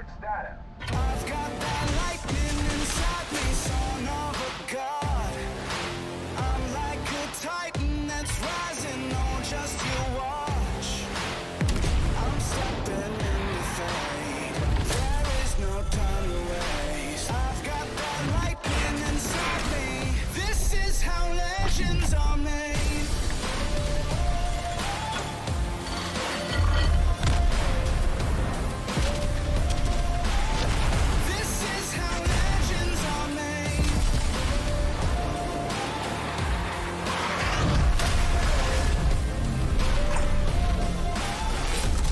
I've got that lightning inside me, son of a god. I'm like a titan that's rising, oh, just you watch. I'm stepping into fate, there is no time to waste. I've got that lightning inside me, this is how legends are made. This is how legends are made.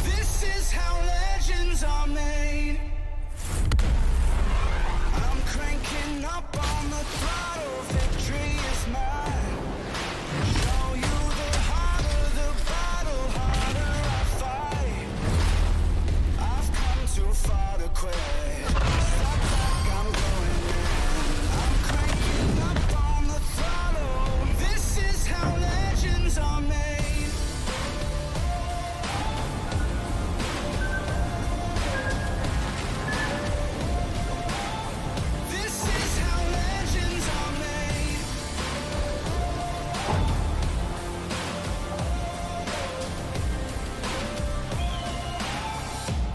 This is how legends are made. I'm cranking up on the throttle, victory is mine. Show you the harder the battle, harder I fight. I've come too far to quit. Stop like I'm going in. I'm cranking up on the throttle. This is how legends are made. This is how legends are made.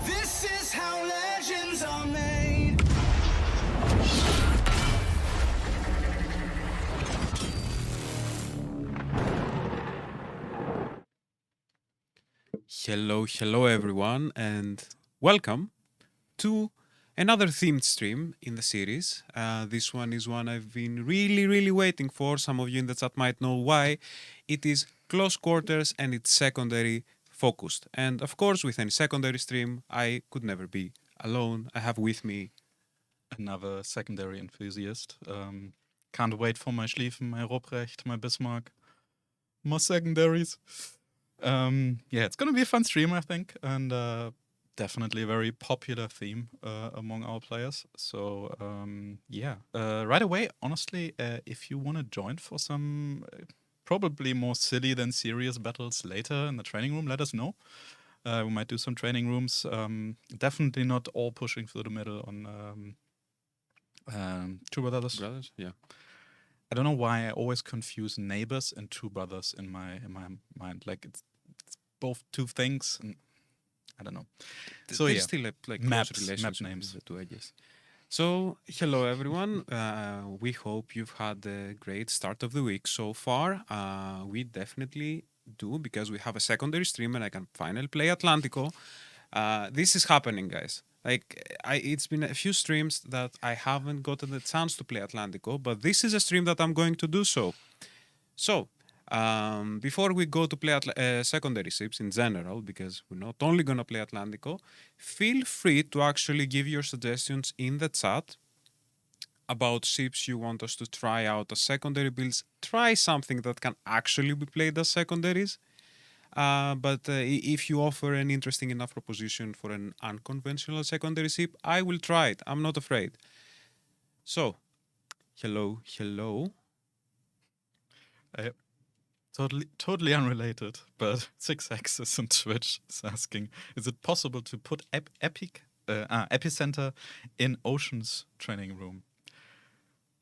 This is how legends are made. Hello everyone, and welcome to another themed stream in the series. This one is one I've been really waiting for. Some of you in the chat might know why. It is close quarters and it's secondary focused. And of course, with any secondary stream, I could never be alone. I have with me Another secondary enthusiast. Can't wait for my Schlieffen, my Ruprecht, my Bismarck, more secondaries. Yeah, it's gonna be a fun stream, I think, and definitely a very popular theme among our players. So yeah, right away, honestly, if you want to join for some probably more silly than serious battles later in the training room, let us know. We might do some training rooms. Definitely not all pushing through the middle on Two Brothers. brothers. Yeah. I don't know why I always confuse neighbors and Two Brothers in my mind. Like it's both two things, and I don't know. So There's yeah, still a close Maps, relationship map names. between the two, I guess. So, hello everyone. We hope you've had a great start of the week so far. We definitely do, because we have a secondary stream and I can finally play Atlantico. This is happening, guys. Like, it's been a few streams that I haven't gotten the chance to play Atlantico, but this is a stream that I'm going to do so. So, before we go to play secondary ships in general, because we're not only going to play Atlantico, feel free to actually give your suggestions in the chat about ships you want us to try out as secondary builds. Try something that can actually be played as secondaries. But if you offer an interesting enough proposition for an unconventional secondary ship, I will try it. I'm not afraid. So, hello. Totally unrelated, but 6Axis on Twitch is asking, is it possible to put Epicenter in Ocean's training room?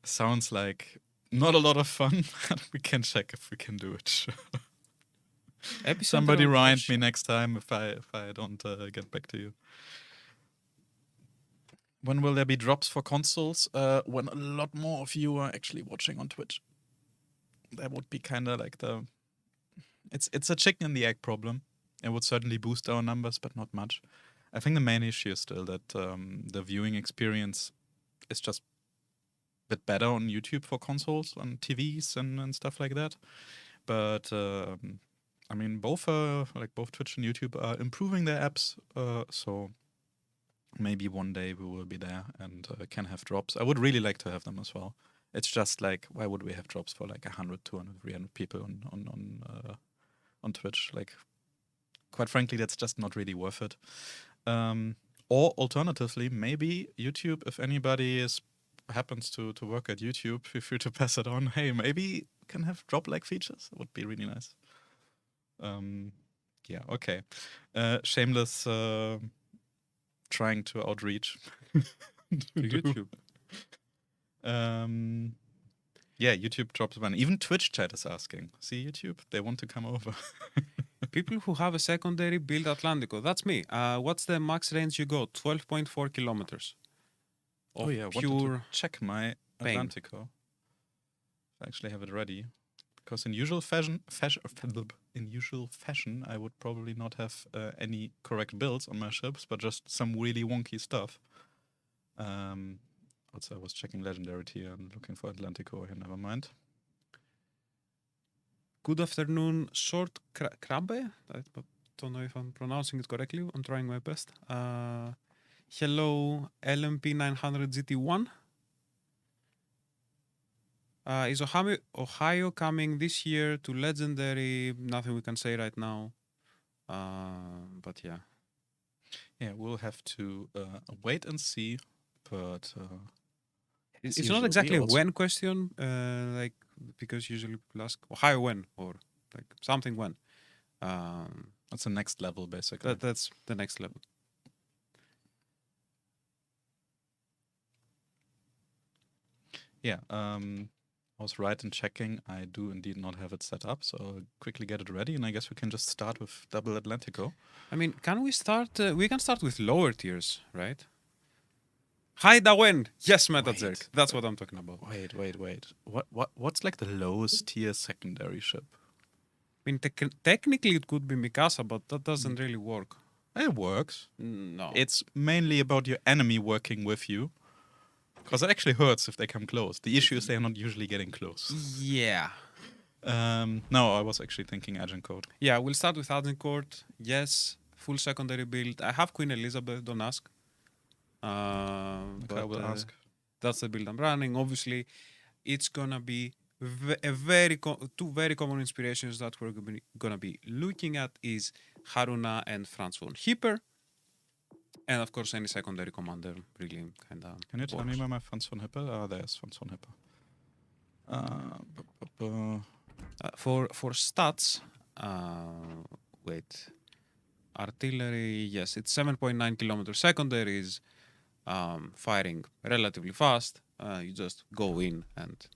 Sounds like not a lot of fun, but we can check if we can do it. Somebody remind me next time if I don't get back to you. When will there be drops for consoles? When a lot more of you are actually watching on Twitch. That would be kind of like it's a chicken and the egg problem. It would certainly boost our numbers, but not much. I think the main issue is still that the viewing experience is just a bit better on YouTube for consoles, on TVs and stuff like that. But I mean, both Twitch and YouTube are improving their apps, so maybe one day we will be there and can have drops. I would really like to have them as well. It's just like, why would we have drops for like 100, 200, 300 people on Twitch? Like, quite frankly, that's just not really worth it. Or alternatively, maybe YouTube, if anybody happens to work at YouTube, feel free to pass it on. Hey, maybe we can have drop-like features. It would be really nice. Yeah, okay. Shameless trying to outreach To YouTube. Yeah, YouTube drops a ban. Even Twitch chat is asking. See, YouTube, they want to come over. People who have a secondary build Atlantico. That's me. What's the max range you got? 12.4 kilometers. Of Oh yeah, I wanted to pure check my pain. Atlantico. I actually have it ready. Because in usual fashion, I would probably not have any correct builds on my ships, but just some really wonky stuff. Also, I was checking legendary tier and looking for Atlantico here. Never mind. Good afternoon, short crabbe. I don't know if I'm pronouncing it correctly. I'm trying my best. Hello, LMP 900 GT1. Is Ohio coming this year to Legendary? Nothing we can say right now. But yeah. Yeah, we'll have to wait and see. But It's not exactly a when question, like because usually people ask Ohio when or like something when. That's the next level, basically. That's the next level. Yeah, I was right in checking. I do indeed not have it set up, so I'll quickly get it ready, and I guess we can just start with double Atlantico. I mean, can we start? We can start with lower tiers, right? Hi, Dawen. Yes, Metazerk. That's what I'm talking about. Wait. What's like the lowest tier secondary ship? I mean, technically it could be Mikasa, but that doesn't really work. It works. No. It's mainly about your enemy working with you. Because it actually hurts if they come close. The issue is they're not usually getting close. Yeah. No, I was actually thinking Agincourt. Yeah, we'll start with Agincourt. Yes, full secondary build. I have Queen Elizabeth, don't ask. Okay, I will ask. That's the build I'm running. Obviously, it's gonna be two very common inspirations that we're gonna be looking at is Haruna and Franz von Hipper. And of course, any secondary commander really kind of. Can you tell me where my Franz von Hipper? Ah, there's Franz von Hipper. For stats, wait. Artillery, yes, it's 7.9 kilometers. Secondaries, firing relatively fast. You just go in and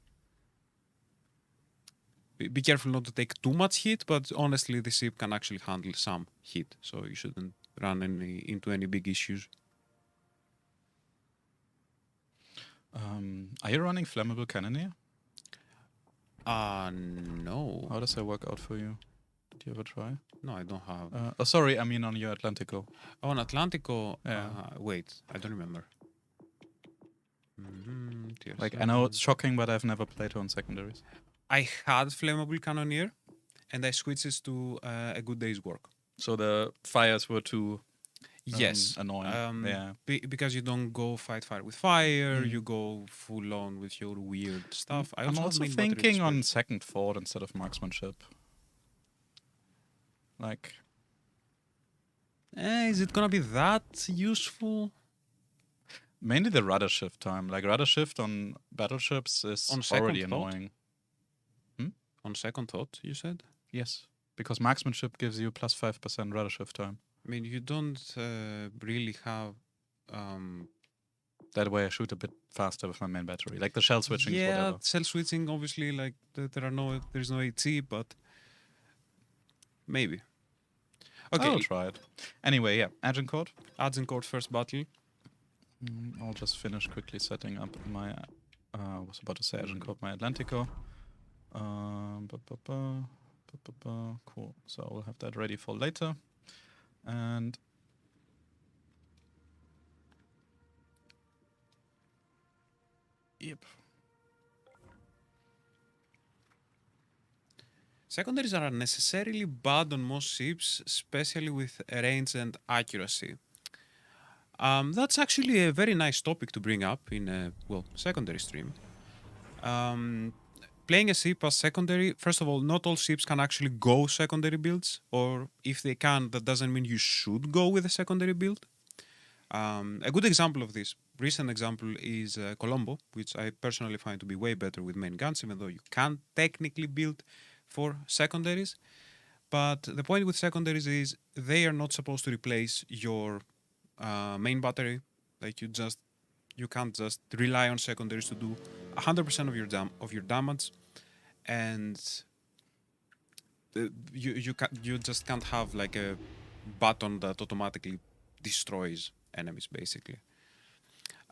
be careful not to take too much heat, but honestly, the ship can actually handle some heat, so you shouldn't run into any big issues. Are you running flammable cannoneer? No. How does that work out for you? Did you ever try? No, I don't have. Sorry, I mean on your Atlantico. On Atlantico, Yeah. wait, I don't remember. Like, I know it's shocking, but I've never played her on secondaries. I had flammable cannoneer, and I switched it to a good day's work. So the fires were too Yes, annoying. Yeah. Because you don't go fight fire with fire, you go full on with your weird stuff. I'm also thinking on second thought instead of marksmanship. Like, is it gonna be that useful? mainly the rudder shift time. Like, rudder shift on battleships is On second already thought? annoying. On second thought, you said? Yes, because marksmanship gives you plus 5% rudder shift time. I mean, you don't really have. That way I shoot a bit faster with my main battery. Like the shell switching is Yeah, whatever. shell switching. Obviously, like there's no HE, but maybe. Okay, I'll try it. Anyway, yeah, Agincourt. Agincourt first battle. I'll just finish quickly setting up my. I was about to say Agincourt, my Atlantico. Cool. So we'll have that ready for later. And yep. Secondaries are unnecessarily bad on most ships, especially with range and accuracy. That's actually a very nice topic to bring up in a secondary stream. Playing a ship as secondary, first of all, not all ships can actually go secondary builds, or if they can, that doesn't mean you should go with a secondary build. A good example of this, recent example, is Colombo, which I personally find to be way better with main guns, even though you can technically build for secondaries. But the point with secondaries is they are not supposed to replace your main battery. Like you can't just rely on secondaries to do 100% of your damage, and you just can't have like a button that automatically destroys enemies basically.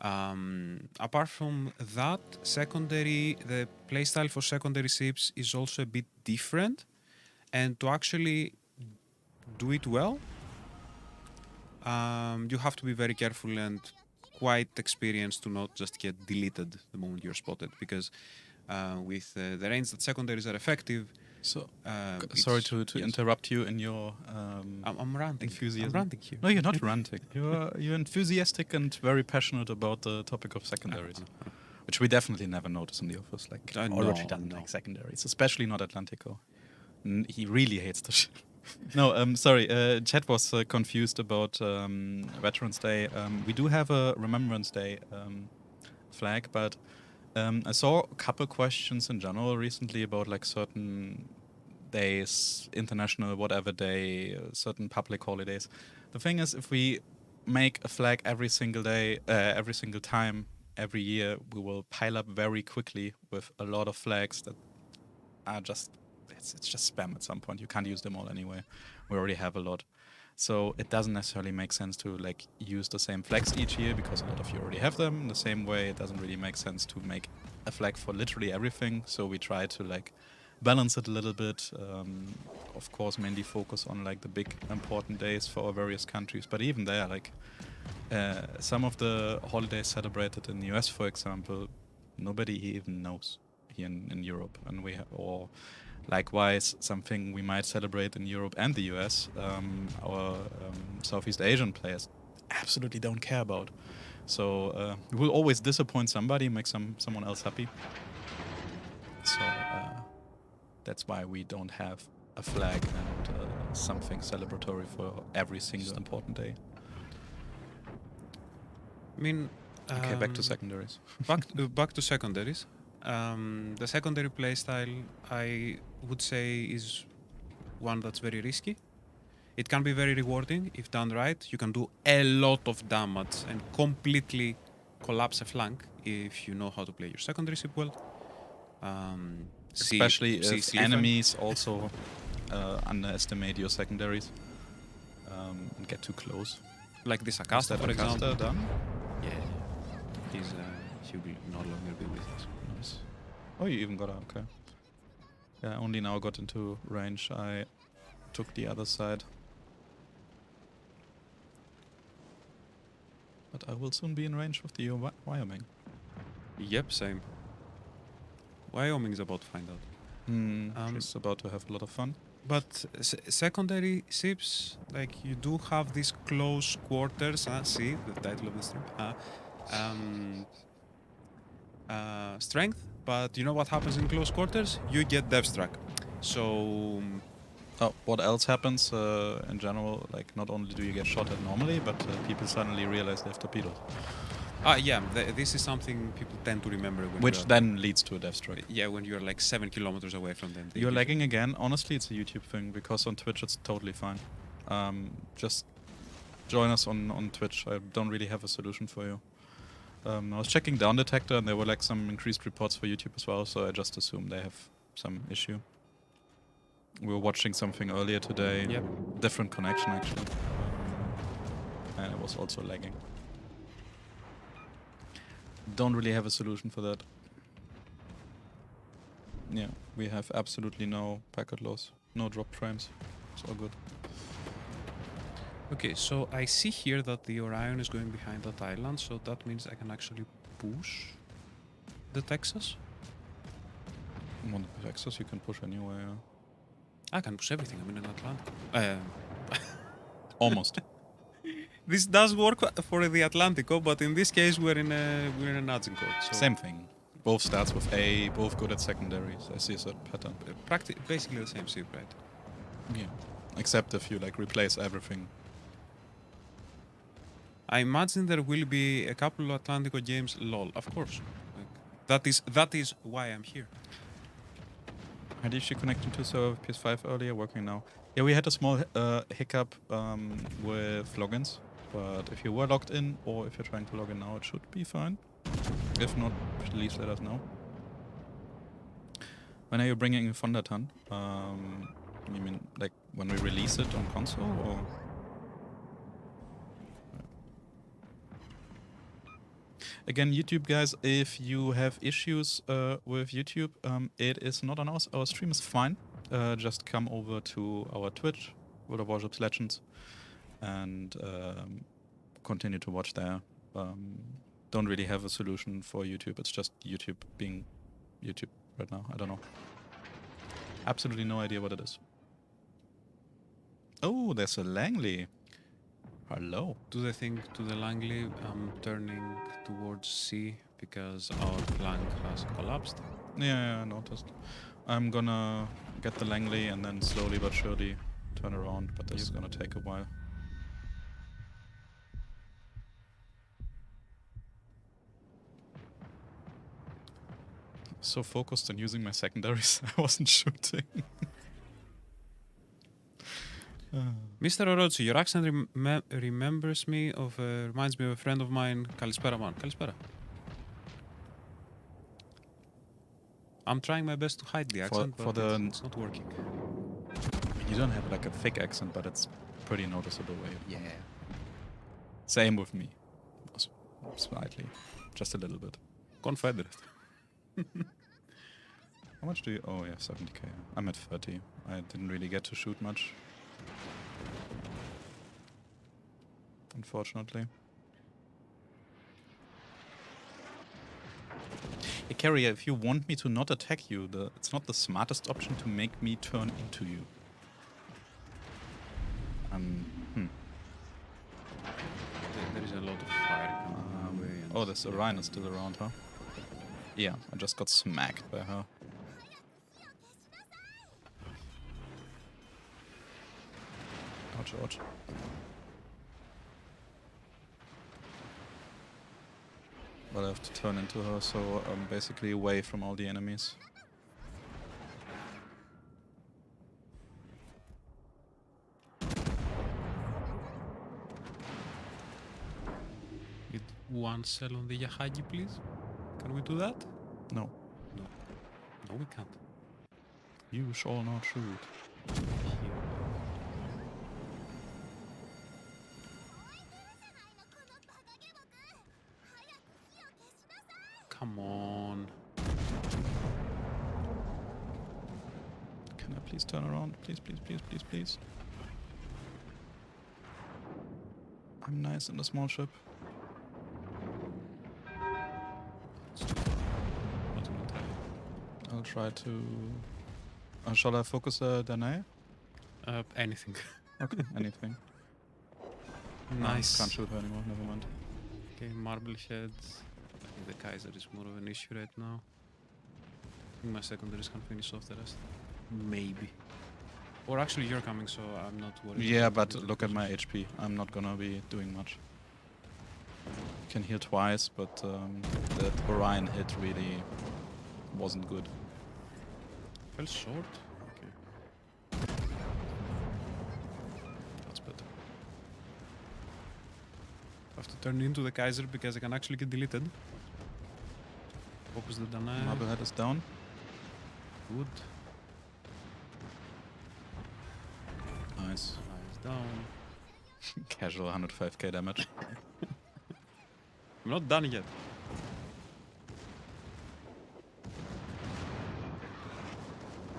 Apart from that, the playstyle for secondary ships is also a bit different, and to actually do it well, you have to be very careful and quite experienced to not just get deleted the moment you're spotted, because with the range that secondaries are effective. So, sorry it's- to yes. interrupt you in your I'm ranting. enthusiasm. I'm ranting here. No, you're not ranting. You're enthusiastic and very passionate about the topic of secondaries, which we definitely never notice in the office. Like, Orochi doesn't like secondaries, especially not Atlantico. He really hates the shit. No, sorry. Chat was confused about Veterans Day. We do have a Remembrance Day flag, but I saw a couple questions in general recently about like certain days, international whatever day, certain public holidays. The thing is, if we make a flag every single day, every single time, every year, we will pile up very quickly with a lot of flags that are just it's just spam at some point. You can't use them all anyway. We already have a lot. So it doesn't necessarily make sense to like use the same flags each year because a lot of you already have them. In the same way, it doesn't really make sense to make a flag for literally everything. So we try to like balance it a little bit. Of course, mainly focus on like the big important days for our various countries. But even there, like some of the holidays celebrated in the US, for example, nobody even knows here in Europe, and or likewise, something we might celebrate in Europe and the US, our Southeast Asian players absolutely don't care about. So we will always disappoint somebody, make someone else happy. So that's why we don't have a flag and something celebratory for every single important day. I mean, Okay, back to secondaries. back to secondaries. The secondary playstyle, I would say, is one that's very risky. It can be very rewarding if done right. You can do a lot of damage and completely collapse a flank if you know how to play your secondary ship well. Especially if Sleeper. enemies also underestimate your secondaries and get too close. Like this Is Akasta, that for example. Akasta done? Yeah, he will no longer be with us. Nice. Oh, you even got out, okay. Yeah, I only now got into range. I took the other side. But I will soon be in range with the Wyoming. Yep, same. Wyoming is about to find out. She's about to have a lot of fun. But secondary ships, like you do have these close quarters. See the title of the stream. Strength, but you know what happens in close quarters? You get dev struck. So Oh, what else happens in general? Like, not only do you get shot at normally, but people suddenly realize they have torpedoes. yeah, this is something people tend to remember when Which you're, then leads to a death stroke. yeah, when you're like 7 kilometers away from them. You're lagging again. Honestly, it's a YouTube thing, because on Twitch it's totally fine. Just join us on Twitch. I don't really have a solution for you. I was checking down detector, and there were like some increased reports for YouTube as well, so I just assume they have some issue. We were watching something earlier today. Yep. Different connection, actually. And it was also lagging. Don't really have a solution for that. Yeah, we have absolutely no packet loss, no drop frames. It's all good. Okay, so I see here that the Orion is going behind that island, so that means I can actually push the Texas. On the Texas, you can push anywhere. Yeah. I can push everything. I'm in an Atlantic. Almost. This does work for the Atlantico, but in this case we're in an Agincourt. So Same thing. Both starts with A, both good at secondaries. I see a certain pattern. basically the same ship, right? Yeah. Except if you like replace everything. I imagine there will be a couple of Atlantico games. Lol, of course. Like, that is why I'm here. How did she connect into server PS5 earlier? Working now. Yeah, we had a small hiccup with logins. But if you were logged in, or if you're trying to log in now, it should be fine. If not, please let us know. When are you bringing in Fondertan? You mean like when we release it on console, or? Again, YouTube guys, if you have issues with YouTube, it is not on us. Our stream is fine. Just come over to our Twitch, World of Warships Legends, and continue to watch there. Don't really have a solution for YouTube. It's just YouTube being YouTube right now. I don't know. Absolutely no idea what it is. Oh, there's a Langley. Hello. Do they think to the Langley turning towards C because our flank has collapsed? Yeah, I noticed. I'm gonna get the Langley and then slowly but surely turn around, but this is gonna take a while. So focused on using my secondaries, I wasn't shooting. Mr. Orochi, your accent reminds me of a friend of mine. Kalispera man. Kalispera. I'm trying my best to hide the accent, but it's not working. You don't have like a thick accent, but it's pretty noticeable way. Yeah. Same with me. Slightly. Just a little bit. Confederate. How much do you... Oh yeah, 70k. I'm at 30. I didn't really get to shoot much. Unfortunately. Hey, Carrier, if you want me to not attack you, it's not the smartest option to make me turn into you. There is a lot of fire coming my way. Oh, this Orion is still around, huh? Yeah, I just got smacked by her. Ouch, ouch. But I have to turn into her, so I'm basically away from all the enemies. Need one cell on the Yahagi, please. Can we do that? No. No. No, we can't. You shall not shoot. Come on. Can I please turn around? Please, please, please, please, please. I'm nice in the small ship. I'll try to... shall I focus Danae? Anything. Okay, anything. Nice. Can't shoot her anymore, never mind. Okay, marble heads. I think the Kaiser is more of an issue right now. I think my secondaries can finish off the rest. Maybe. Or actually you're coming, so I'm not worried. Yeah, but look at my HP. I'm not gonna be doing much. Can heal twice, but that Orion hit really wasn't good. Fell short? Okay. That's better. I have to turn into the Kaiser because I can actually get deleted. Focus the Danae. Marblehead is down. Good. Nice. Eyes down. Casual 105k damage. I'm not done yet.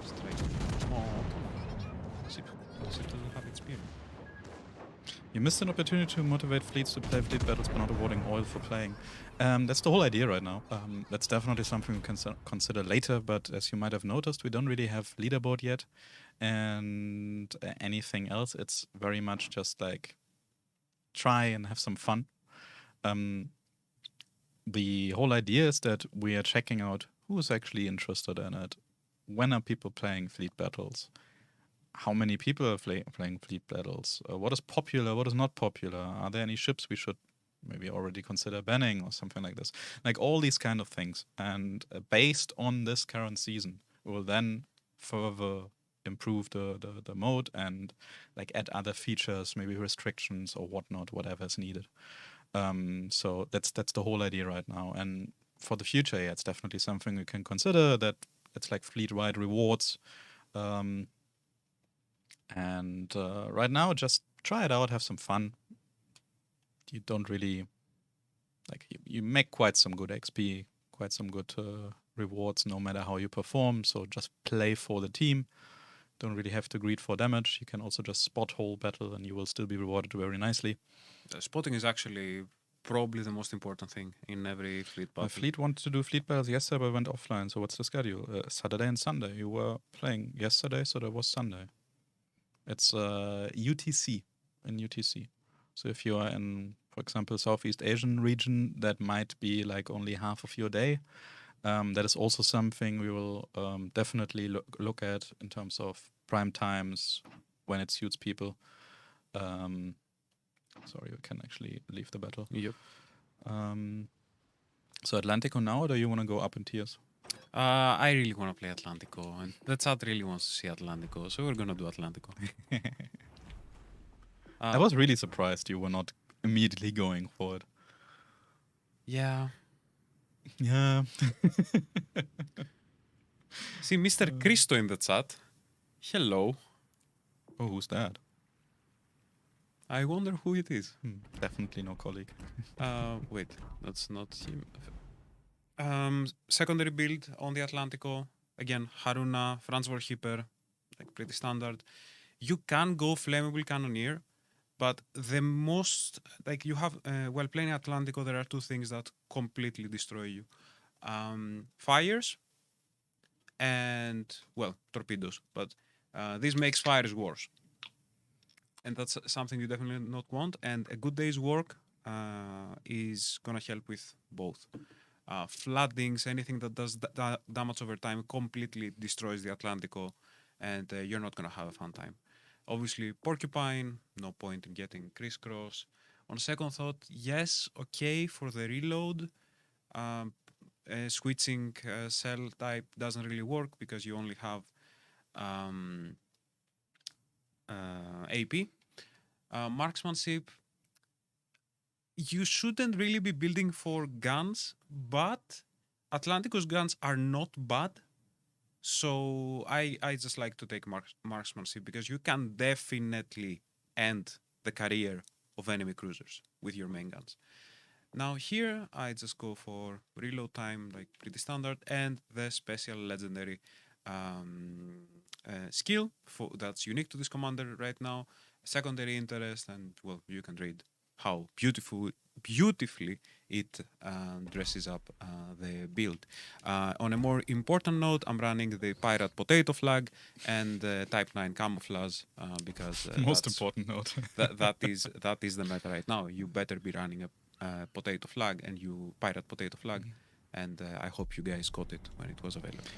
Straight. Oh, come on. Ship doesn't have experience. You missed an opportunity to motivate fleets to play fleet battles by not awarding oil for playing. That's the whole idea right now. That's definitely something we can consider later, but as you might have noticed, we don't really have leaderboard yet. And anything else, it's very much just like try and have some fun. The whole idea is that we are checking out who is actually interested in it. When are people playing fleet battles? How many people are playing fleet battles? What is popular? What is not popular? Are there any ships we should maybe already consider banning or something like this? Like all these kind of things. And based on this current season, we will then further improve the mode and like add other features, maybe restrictions or whatnot, whatever is needed. So that's the whole idea right now. And for the future, yeah, it's definitely something we can consider. That it's like fleet-wide rewards. And right now, just try it out, have some fun. You don't really like you make quite some good XP, quite some good rewards, no matter how you perform. So just play for the team. Don't really have to greed for damage. You can also just spot whole battle, and you will still be rewarded very nicely. Spotting is actually probably the most important thing in every fleet My battle. fleet wanted to do fleet battles yesterday, but went offline. So what's the schedule? Saturday and Sunday. You were playing yesterday, so there was Sunday. It's UTC in UTC. So if you are in, for example, Southeast Asian region, that might be like only half of your day. That is also something we will definitely look at in terms of prime times when it suits people. Sorry, you can actually leave the battle. Yep. So Atlantico now, or do you want to go up in tiers? I really want to play Atlantico, and the chat really wants to see Atlantico, so we're gonna do Atlantico. I was really surprised you were not immediately going for it. Yeah. Yeah. See, Mr. Cristo in the chat. Hello. Oh, who's that? I wonder who it is. Definitely no colleague. Wait, that's not him. Secondary build on the Atlantico. Again, Haruna, Franz Warshipper, like pretty standard. You can go Flammable Cannoneer, but the most, like you have, while playing Atlantico, there are two things that completely destroy you. Fires and, well, torpedoes. But this makes fires worse. And that's something you definitely not want. And a good day's work is going to help with both. Floodings, anything that does damage over time completely destroys the Atlantico, and you're not going to have a fun time. Obviously, Porcupine, no point in getting Crisscross. On second thought, yes, okay for the reload. Switching cell type doesn't really work because you only have AP. Marksmanship, you shouldn't really be building for guns, but Atlantico's guns are not bad. So I just like to take marksmanship because you can definitely end the career of enemy cruisers with your main guns. Now here I just go for reload time, like pretty standard, and the special legendary skill that's unique to this commander right now, secondary interest, and well, you can read how beautifully it dresses up the build. On a more important note, I'm running the Pirate Potato Flag and the Type 9 Camouflage because Most important note. that is the meta right now. You better be running a Potato Flag and you Pirate Potato Flag. And I hope you guys got it when it was available.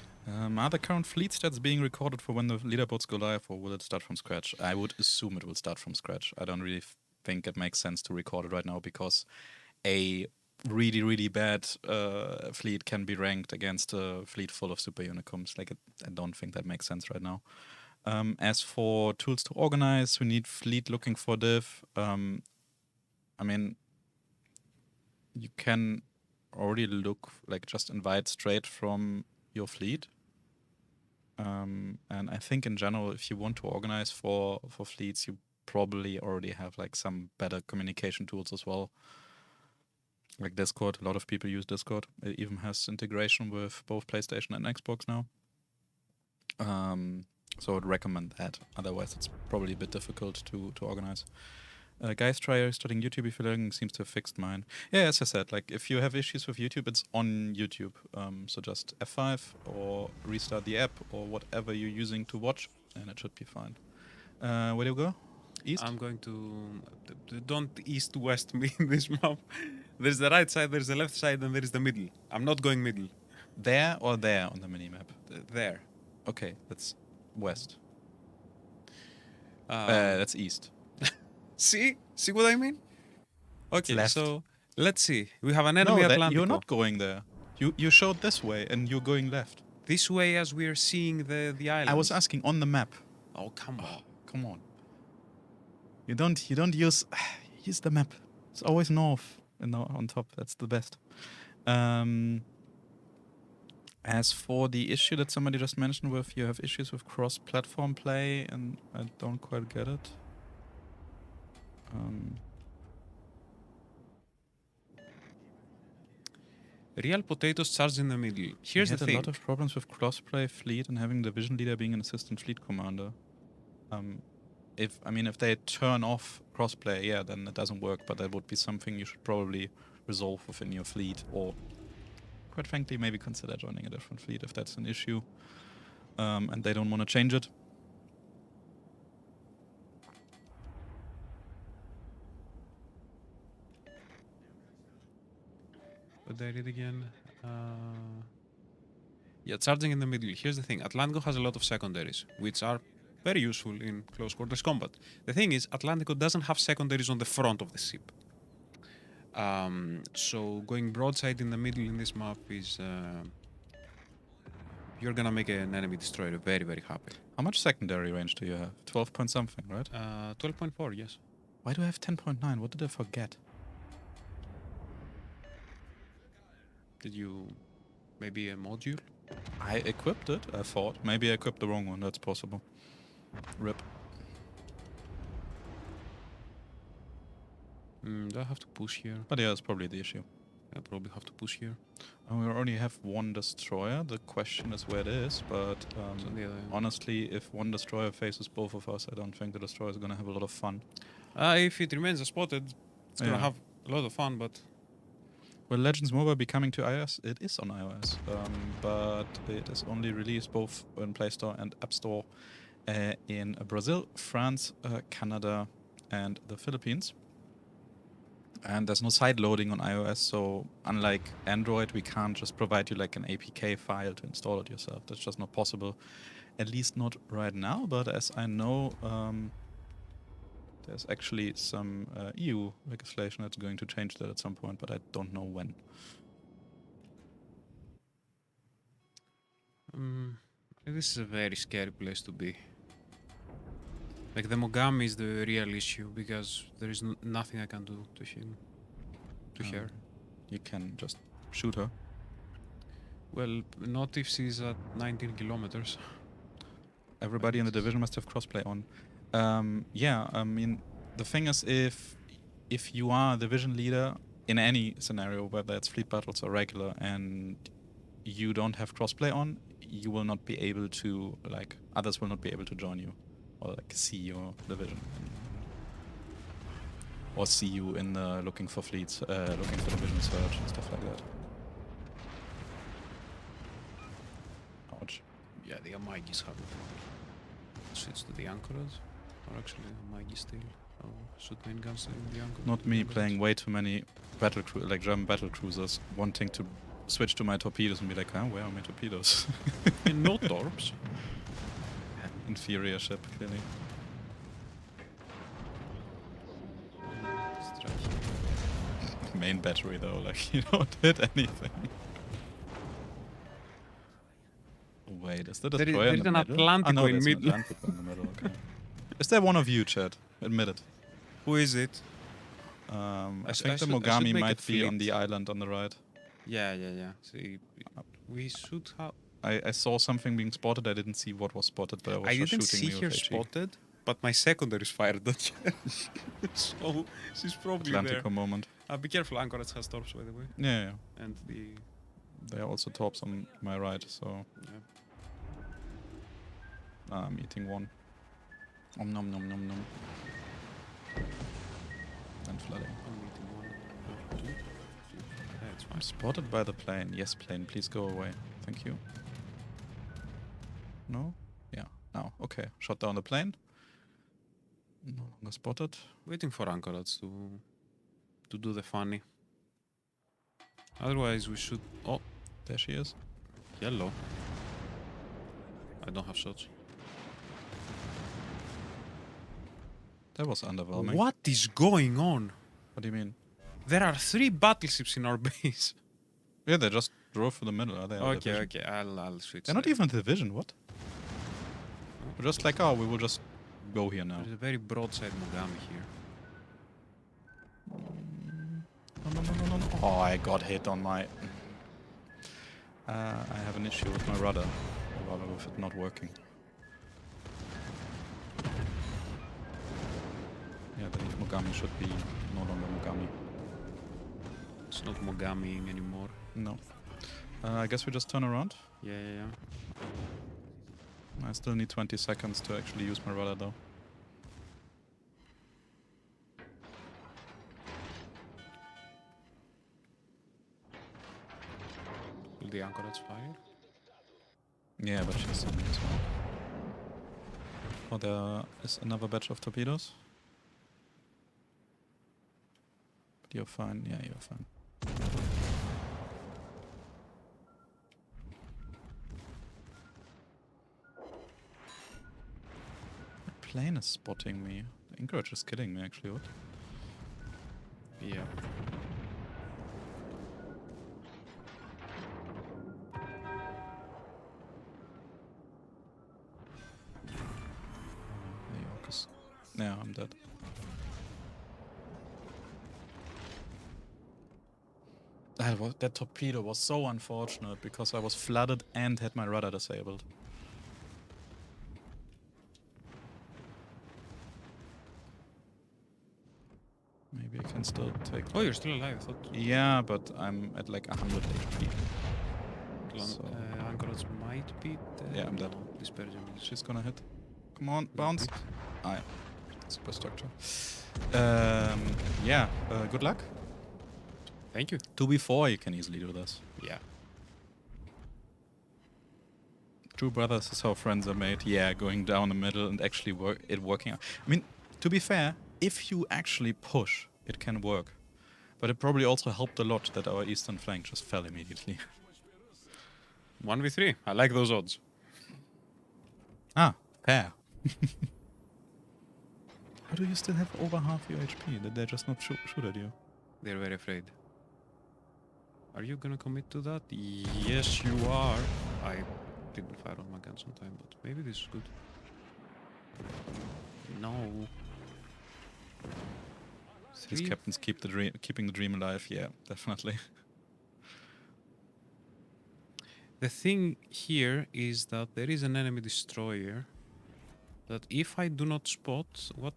Are the current fleet stats being recorded for when the leaderboards go live, or will it start from scratch? I would assume it will start from scratch. I don't really think it makes sense to record it right now because a really, really bad fleet can be ranked against a fleet full of super unicums. Like, I don't think that makes sense right now. As for tools to organize, we need fleet looking for div. I mean, you can already look, like, just invite straight from your fleet. And I think in general, if you want to organize for fleets, you probably already have like some better communication tools as well. Like Discord, a lot of people use Discord. It even has integration with both PlayStation and Xbox now. So I'd recommend that. Otherwise, it's probably a bit difficult to organize. Guys, try restarting YouTube if you're learning. Seems to have fixed mine. Yeah, as I said, like if you have issues with YouTube, it's on YouTube. So just F5 or restart the app or whatever you're using to watch, and it should be fine. Where do you go? East? I'm going to... Don't east-west me in this map. There's the right side, there's the left side, and there is the middle. I'm not going middle. There or there on the minimap? There. Okay, that's west. That's east. See what I mean? Okay, left. so let's see. We have an enemy No, Atlantico. you're not going there. You showed this way and you're going left. This way, as we are seeing the island. I was asking on the map. Oh, come on. Come on. You don't use the map. It's always north on top. That's the best. As for the issue that somebody just mentioned with you have issues with cross-platform play, and I don't quite get it. Real potatoes charged in the middle. Here's the had thing. a lot of problems with cross-play fleet and having the vision leader being an assistant fleet commander. If they turn off crossplay, yeah, then it doesn't work. But that would be something you should probably resolve within your fleet, or quite frankly, maybe consider joining a different fleet if that's an issue, and they don't want to change it. What did I read again? Yeah, charging in the middle. Here's the thing. Atlantico has a lot of secondaries, which are very useful in close quarters combat. The thing is, Atlantico doesn't have secondaries on the front of the ship. So going broadside in the middle in this map is... you're gonna make an enemy destroyer very, very happy. How much secondary range do you have? 12 point something, right? 12.4, yes. Why do I have 10.9? What did I forget? Did you... maybe a module? I equipped it, I thought. Maybe I equipped the wrong one, that's possible. RIP. Do I have to push here? But yeah, that's probably the issue. I probably have to push here. And we already have one destroyer. The question is where it is, but It's on the other end. honestly, if one destroyer faces both of us, I don't think the destroyer is going to have a lot of fun. If it remains spotted, it's gonna Yeah. have a lot of fun, but... Will Legends Mobile be coming to iOS? It is on iOS, but it is only released both in Play Store and App Store in Brazil, France, Canada, and the Philippines. And there's no side loading on iOS, so unlike Android, we can't just provide you like an APK file to install it yourself. That's just not possible, at least not right now. But as I know, there's actually some EU legislation that's going to change that at some point, but I don't know when. This is a very scary place to be. Like, the Mogami is the real issue, because there is nothing I can do to him. To her. You can just shoot her. Well, not if she's at 19 kilometers. Everybody in the division must have crossplay on. Yeah, I mean, the thing is, if you are the division leader in any scenario, whether it's fleet battles or regular, and you don't have crossplay on, you will not be able to, like, others will not be able to join you, or like see your division, or see you in the looking for fleets, looking for division search and stuff like that. Ouch. Yeah, the Amagis have switched to the Anchorage. Or actually, Amagi still. Oh, shoot main guns in the Anchorage. Not me playing way too many German battle cruisers, wanting to switch to my torpedoes and be like, where are my torpedoes? No torps. Inferior ship, clearly. Main battery though, like you don't hit anything. Wait, is the There is- destroyer in there's the an middle? Atlantico no, in there's middle. An Atlantico in the middle, okay. Is there one of you, Chad? Admit it. Who is it? I I think the should Mogami make a might be on fleet. the island on the right. Yeah. See, we should have... I saw something being spotted. I didn't see what was spotted, but I was I just didn't shooting see me her with HE. spotted, but my secondaries fired at her. So she's probably Atlantico there. moment. Be careful, Anchorage has torps, by the way. Yeah. And the... There are also torps on my right, so Yeah. I'm eating one. Om nom nom nom nom. And flooding. I'm meeting one or two. Yeah, it's fine. I'm spotted by the plane. Yes, plane, please go away. Thank you. No? Yeah, now. Okay, shot down the plane. No longer spotted. Waiting for Anchorage to do the funny. Otherwise, we should... Oh, There she is. yellow. I don't have shots. That was underwhelming. What is going on? What do you mean? There are 3 battleships in our base. Yeah, they just drove for the middle. Are they? out of Okay, vision? okay. I'll switch. They're not there. even in the vision. What? We're just like, oh, we will just go here now. There's a very broadside Mogami here. No. Oh, I got hit on my... I have an issue with my rudder. Or rather with it not working. Yeah, the leaf Mogami should be no longer Mogami. It's not Mogamiing anymore. No. I guess we just turn around. Yeah. I still need 20 seconds to actually use my rudder though. Will the anchorage fire? Yeah, but she's on as well. Oh, there is another batch of torpedoes. But you're fine. Yeah, you're fine. The plane is spotting me. The Anchorage is killing me, actually. What? Yeah. The York is... Yeah, I'm dead. That torpedo was so unfortunate because I was flooded and had my rudder disabled. Maybe I can still take... Oh, you're still alive. I thought Yeah, but I'm at like 100 HP. So- anchorage might be dead. Yeah, I'm dead. No, dispersion is She's gonna hit. Come on, not bounce. hit. Ah, yeah. Superstructure. Yeah, good luck. Thank you. 2v4, you can easily do this. Yeah. True brothers is how friends are made. Yeah, going down the middle and actually working out. I mean, to be fair, if you actually push, it can work. But it probably also helped a lot that our eastern flank just fell immediately. 1v3. I like those odds. Ah, fair. How do you still have over half your HP? Did they just not shoot at you? They're very afraid. Are you gonna commit to that? Yes, you are. I didn't fire on my guns on time, but maybe this is good. No. These Three. captains keeping the dream alive. Yeah, definitely. The thing here is that there is an enemy destroyer that if I do not spot, what?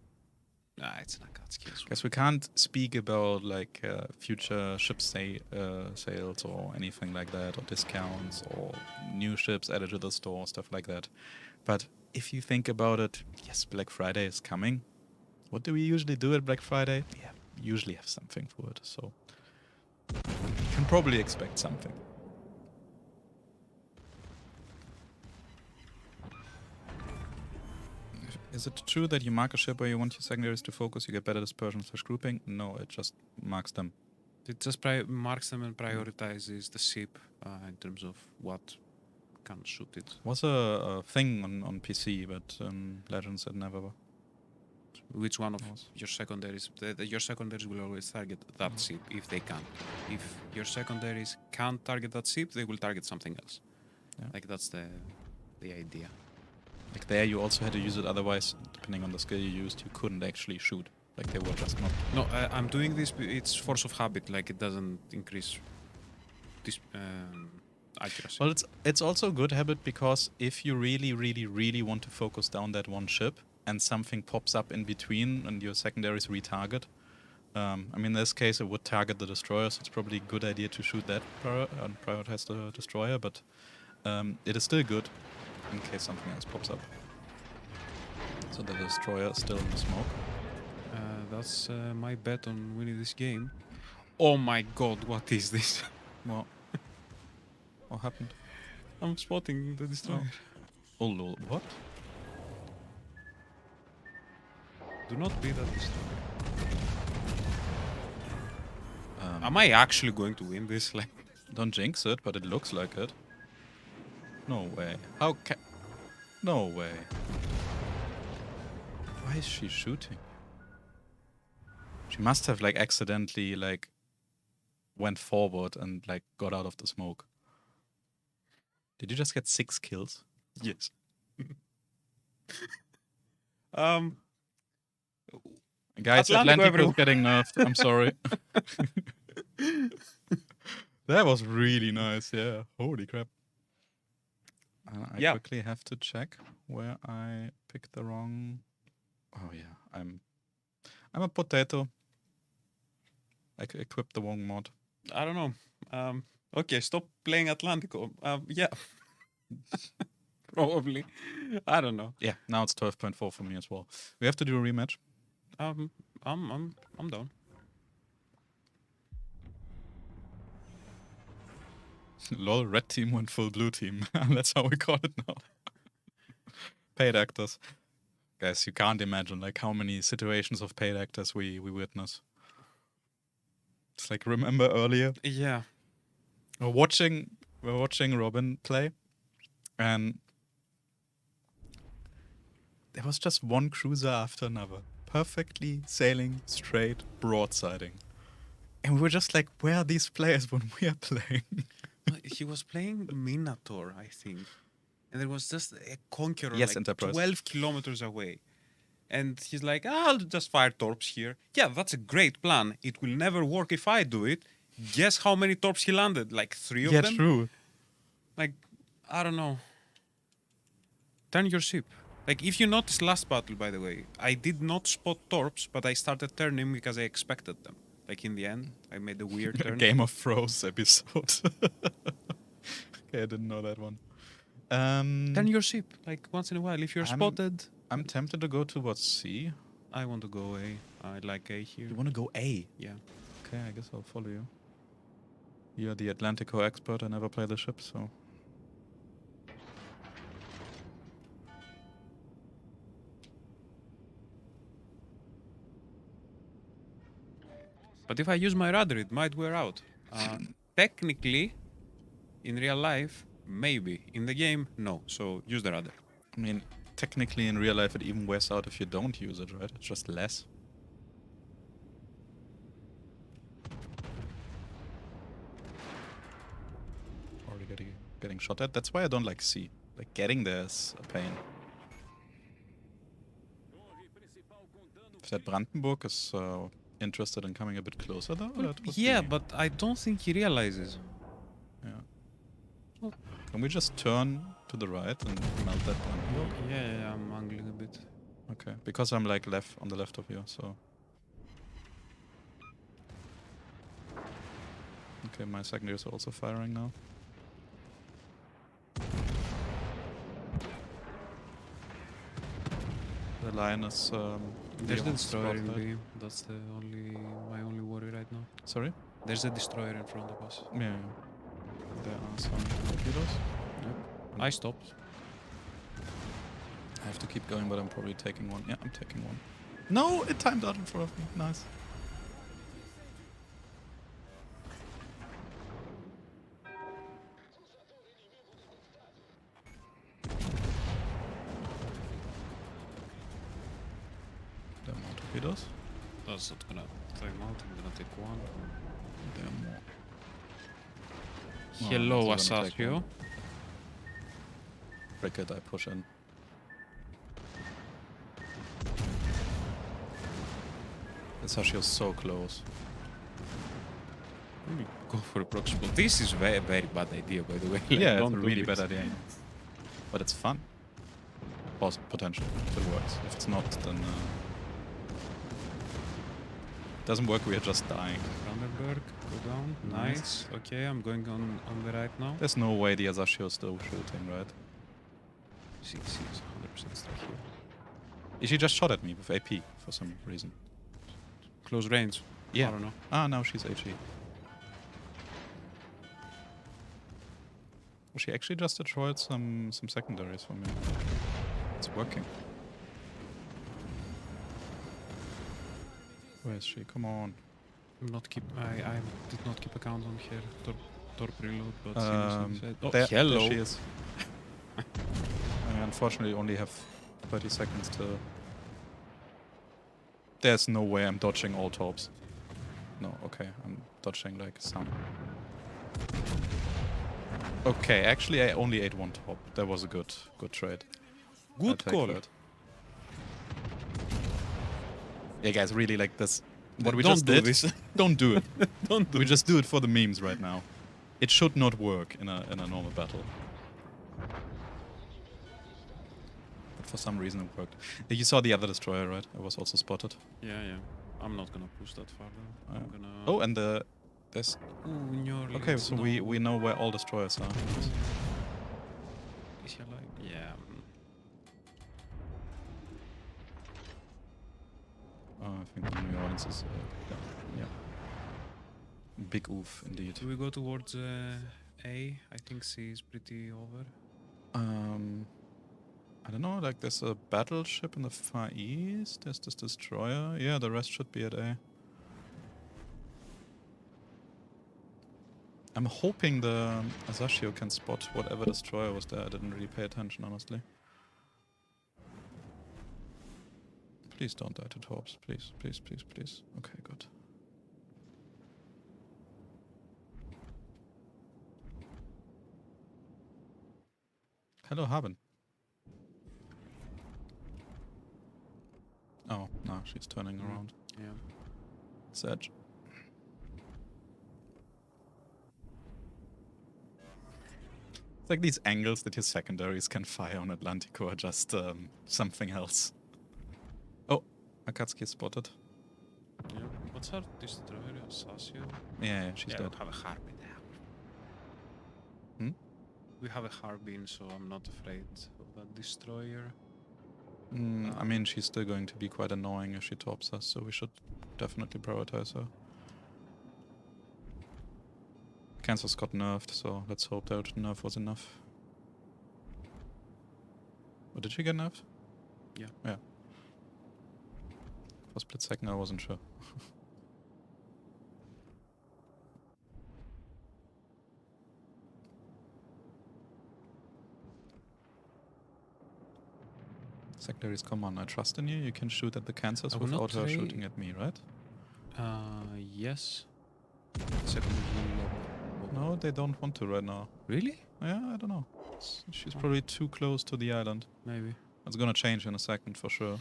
It's Nakatsuki as well. Guess we can't speak about like future ship sales or anything like that, or discounts or new ships added to the store, stuff like that. But if you think about it, yes, Black Friday is coming. What do we usually do at Black Friday? Yeah, we usually have something for it, so you can probably expect something. Is it true that you mark a ship where you want your secondaries to focus, you get better dispersion/grouping? No, it just marks them. It just marks them and prioritizes the ship in terms of what can shoot it. Was a thing on PC, but Legends it never. Which one of Was. your secondaries? Your secondaries will always target that ship if they can. If your secondaries can't target that ship, they will target something else. Yeah. Like that's the idea. Like there, you also had to use it. Otherwise, depending on the skill you used, you couldn't actually shoot. Like they were just not. No, I'm doing this. It's force of habit. Like it doesn't increase this accuracy. Well, it's also a good habit because if you really want to focus down that one ship and something pops up in between and your secondaries retarget. I mean, in this case, it would target the destroyer, so it's probably a good idea to shoot that and prioritize the destroyer. But it is still good in case something else pops up. So the destroyer is still in the smoke. That's my bet on winning this game. Oh my god, what is this? Well, what happened? I'm spotting the destroyer. Oh lol, what? Do not be that destroyer. Am I actually going to win this? Like, Don't jinx it, but it looks like it. No way. How can... No way. Why is she shooting? She must have like accidentally like went forward and like got out of the smoke. Did you just get 6 kills? Yes. Guys, Atlantico, Atlantico is everyone. getting nerfed. I'm sorry. That was really nice. Yeah. Holy crap. I Yeah. quickly have to check where I picked the wrong. Oh yeah, I'm a potato. I equipped the wrong mod. I don't know. Okay, stop playing Atlantico. Yeah. Probably. I don't know. Yeah, now it's 12.4 for me as well. We have to do a rematch. I'm down. Lol, red team went full blue team. That's how we call it now. Paid actors. Guys, you can't imagine like how many situations of paid actors we witness. It's like, remember earlier? Yeah. We're watching Robin play, and there was just one cruiser after another, perfectly sailing straight broadsiding. And we were just like, where are these players when we are playing? He was playing Minotaur, I think. And there was just a conqueror Yes, like Enterprise. 12 kilometers away. And he's like, I'll just fire torps here. Yeah, that's a great plan. It will never work if I do it. Guess how many torps he landed? Like 3 of Yeah, them? true. Like, I don't know. Turn your ship. Like, if you noticed last battle, by the way, I did not spot torps, but I started turning because I expected them. Like, in the end, I made a weird turn. Game of Thrones episode. Okay, I didn't know that one. Turn your ship, like, once in a while. If you're spotted, I'm tempted to go towards C. I want to go A. I like A here. You want to go A? Yeah. Okay, I guess I'll follow you. You're the Atlantico expert. I never play the ship, so. But if I use my rudder, it might wear out. Technically, in real life, maybe. In the game, no. So use the rudder. I mean, technically in real life it even wears out if you don't use it, right? It's just less. Already getting shot at. That's why I don't like C. Like, getting there is a pain. If that Brandenburg is interested in coming a bit closer, though, that would Yeah, be- but I don't think he realizes. Yeah. Can we just turn to the right and melt that Brandenburg? Yeah, I'm angling a bit. Okay, because I'm like on the left of you, so. Okay, my secondaries are also firing now. The line is. There's the beyond destroyer in spotlight. B. That's my only worry right now. Sorry? There's a destroyer in front of us. Yeah. There are some torpedoes. Yep. I stopped. I have to keep going, but I'm probably taking one. Yeah, I'm taking one. No, it timed out in front of me. Nice. There are more torpedoes. That's not gonna time out. I'm gonna take one. There are more. Hello, that's gonna take Asasio. one. Frigate, I push in. Asashio's so close. Let me go for a proximal. This is very, very bad idea, by the way. Like, Yeah, it's don't a do really this. bad idea. But it's fun. Potential, if it works. If it's not, then doesn't work, we are just dying. Brandenburg, go down. Nice. Okay, I'm going on the right now. There's no way the Asashio is still shooting, right? She's 100% stuck here. She just shot at me with AP for some reason. Close range. Yeah. I don't know. Ah, now she's HE. Well, she actually just destroyed some secondaries for me. It's working. Where is she? Come on. I did not keep account on her torp reload, but seriously said. Oh, There hello. she is. I unfortunately only have 30 seconds to... There's no way I'm dodging all torps. No, okay, I'm dodging like some. Okay, actually I only ate one top. That was a good trade. I'll Good take call. that. Yeah, guys, really like this. What we Don't just do did. this. Don't do it. Don't do We this. just do it for the memes right now. It should not work in a normal battle. But for some reason it worked. You saw the other destroyer, right? It was also spotted. Yeah, yeah. I'm not gonna push that further. I'm gonna. Oh, and there's. Ooh, New Okay, Orleans, so no. we know where all destroyers are. Is he alive? Yeah. I think the New Orleans is. Yeah. Big oof, indeed. Do we go towards A? I think C is pretty over. I don't know, like there's a battleship in the Far East, there's this destroyer. Yeah, the rest should be at A. I'm hoping the Asashio can spot whatever destroyer was there. I didn't really pay attention, honestly. Please don't die to torps. Please, please, please, please. Okay, good. Hello, Haben. Oh, no, she's turning around. Yeah. Sedge. It's like these angles that your secondaries can fire on Atlantico are just something else. Oh, Akatsuki is spotted. Yeah. What's our destroyer? Sasio? Yeah, she's Yeah, dead. we have a Harbin. Hmm? We have a Harbin, so I'm not afraid of that destroyer. I mean, she's still going to be quite annoying if she tops us, so we should definitely prioritize her. Kansas got nerfed, so let's hope that nerf was enough. Or did she get nerfed? Yeah. Yeah. For a split second, I wasn't sure. Secondaries, come on, I trust in you. You can shoot at the Kansas I will not without her trade- shooting at me, right? Yes. Second No, they don't want to right now. Really? Yeah, I don't know. She's probably too close to the island. Maybe. It's gonna change in a second for sure.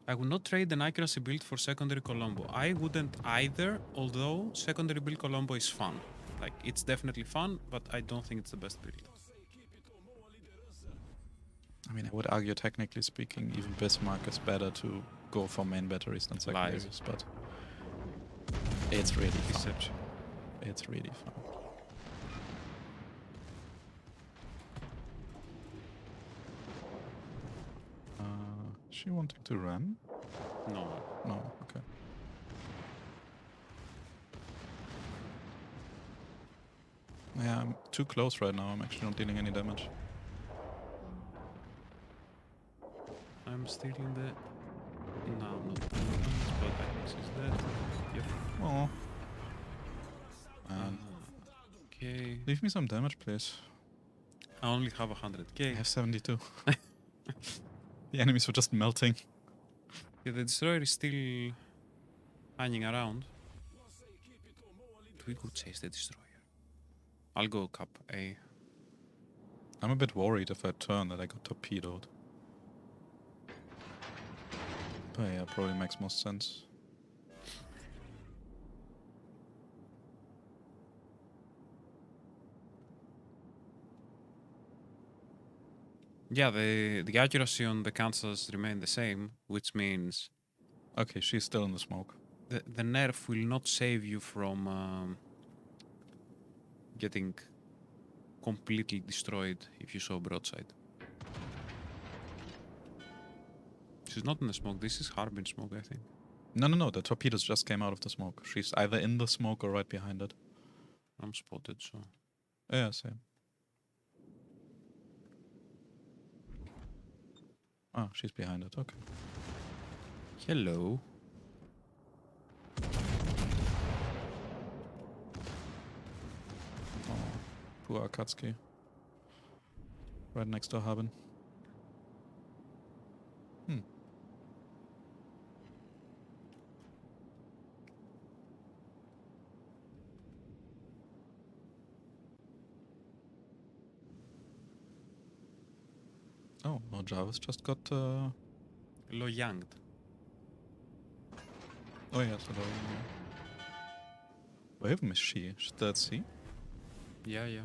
I would not trade an accuracy build for secondary Colombo. I wouldn't either, although secondary build Colombo is fun. Like, it's definitely fun, but I don't think it's the best build. I mean, I would argue, technically speaking, even Bismarck is better to go for main batteries than secondaries, but it's really fun. Deception. It's really fun. Is she wanting to ram? No. No, okay. Yeah, I'm too close right now. I'm actually not dealing any damage. I'm still in the... No, I'm not. But I think she's dead. Yep. Oh. Man. Okay. Leave me some damage, please. I only have 100k. I have 72. The enemies were just melting. Yeah, the destroyer is still hanging around. We could chase the destroyer. I'll go cap A. I'm a bit worried if I turn that I got torpedoed. But yeah, probably makes most sense. Yeah, the accuracy on the Kansas remain the same, which means Okay, she's still in the smoke. the nerf will not save you from getting completely destroyed if you saw broadside. She's not in the smoke. This is Harbin smoke, I think. No, the torpedoes just came out of the smoke. She's either in the smoke or right behind it. I'm spotted, so... Yeah, same. Oh, she's behind it, okay. Hello. Oh, poor Akatsuki. Right next to Haben. Oh, no, Jarvis just got. Loyanged. Oh, yes, hello. Where even is she? Should that see? Yeah, yeah.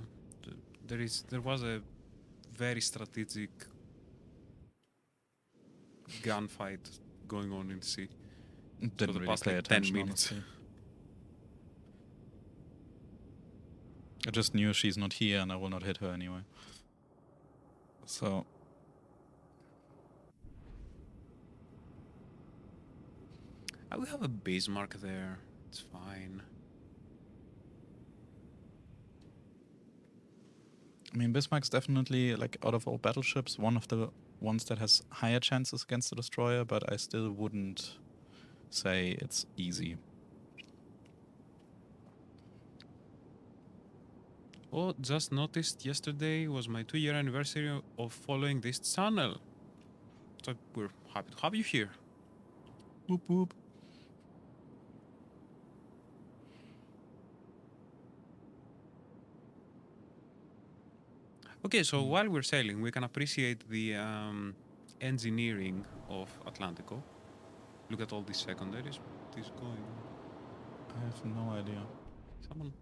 There was a very strategic gunfight going on in the sea. Didn't the really past, pay like, 10 attention, minutes. honestly. I just knew she's not here and I will not hit her anyway. So. I will have a Bismarck there. It's fine. I mean, Bismarck's definitely, like, out of all battleships, one of the ones that has higher chances against the destroyer, but I still wouldn't say it's easy. Oh, just noticed yesterday was my 2-year anniversary of following this channel. So we're happy to have you here. Whoop whoop. Okay, so while we're sailing, we can appreciate the engineering of Atlantico. Look at all these secondaries. What is going on? I have no idea. Someone.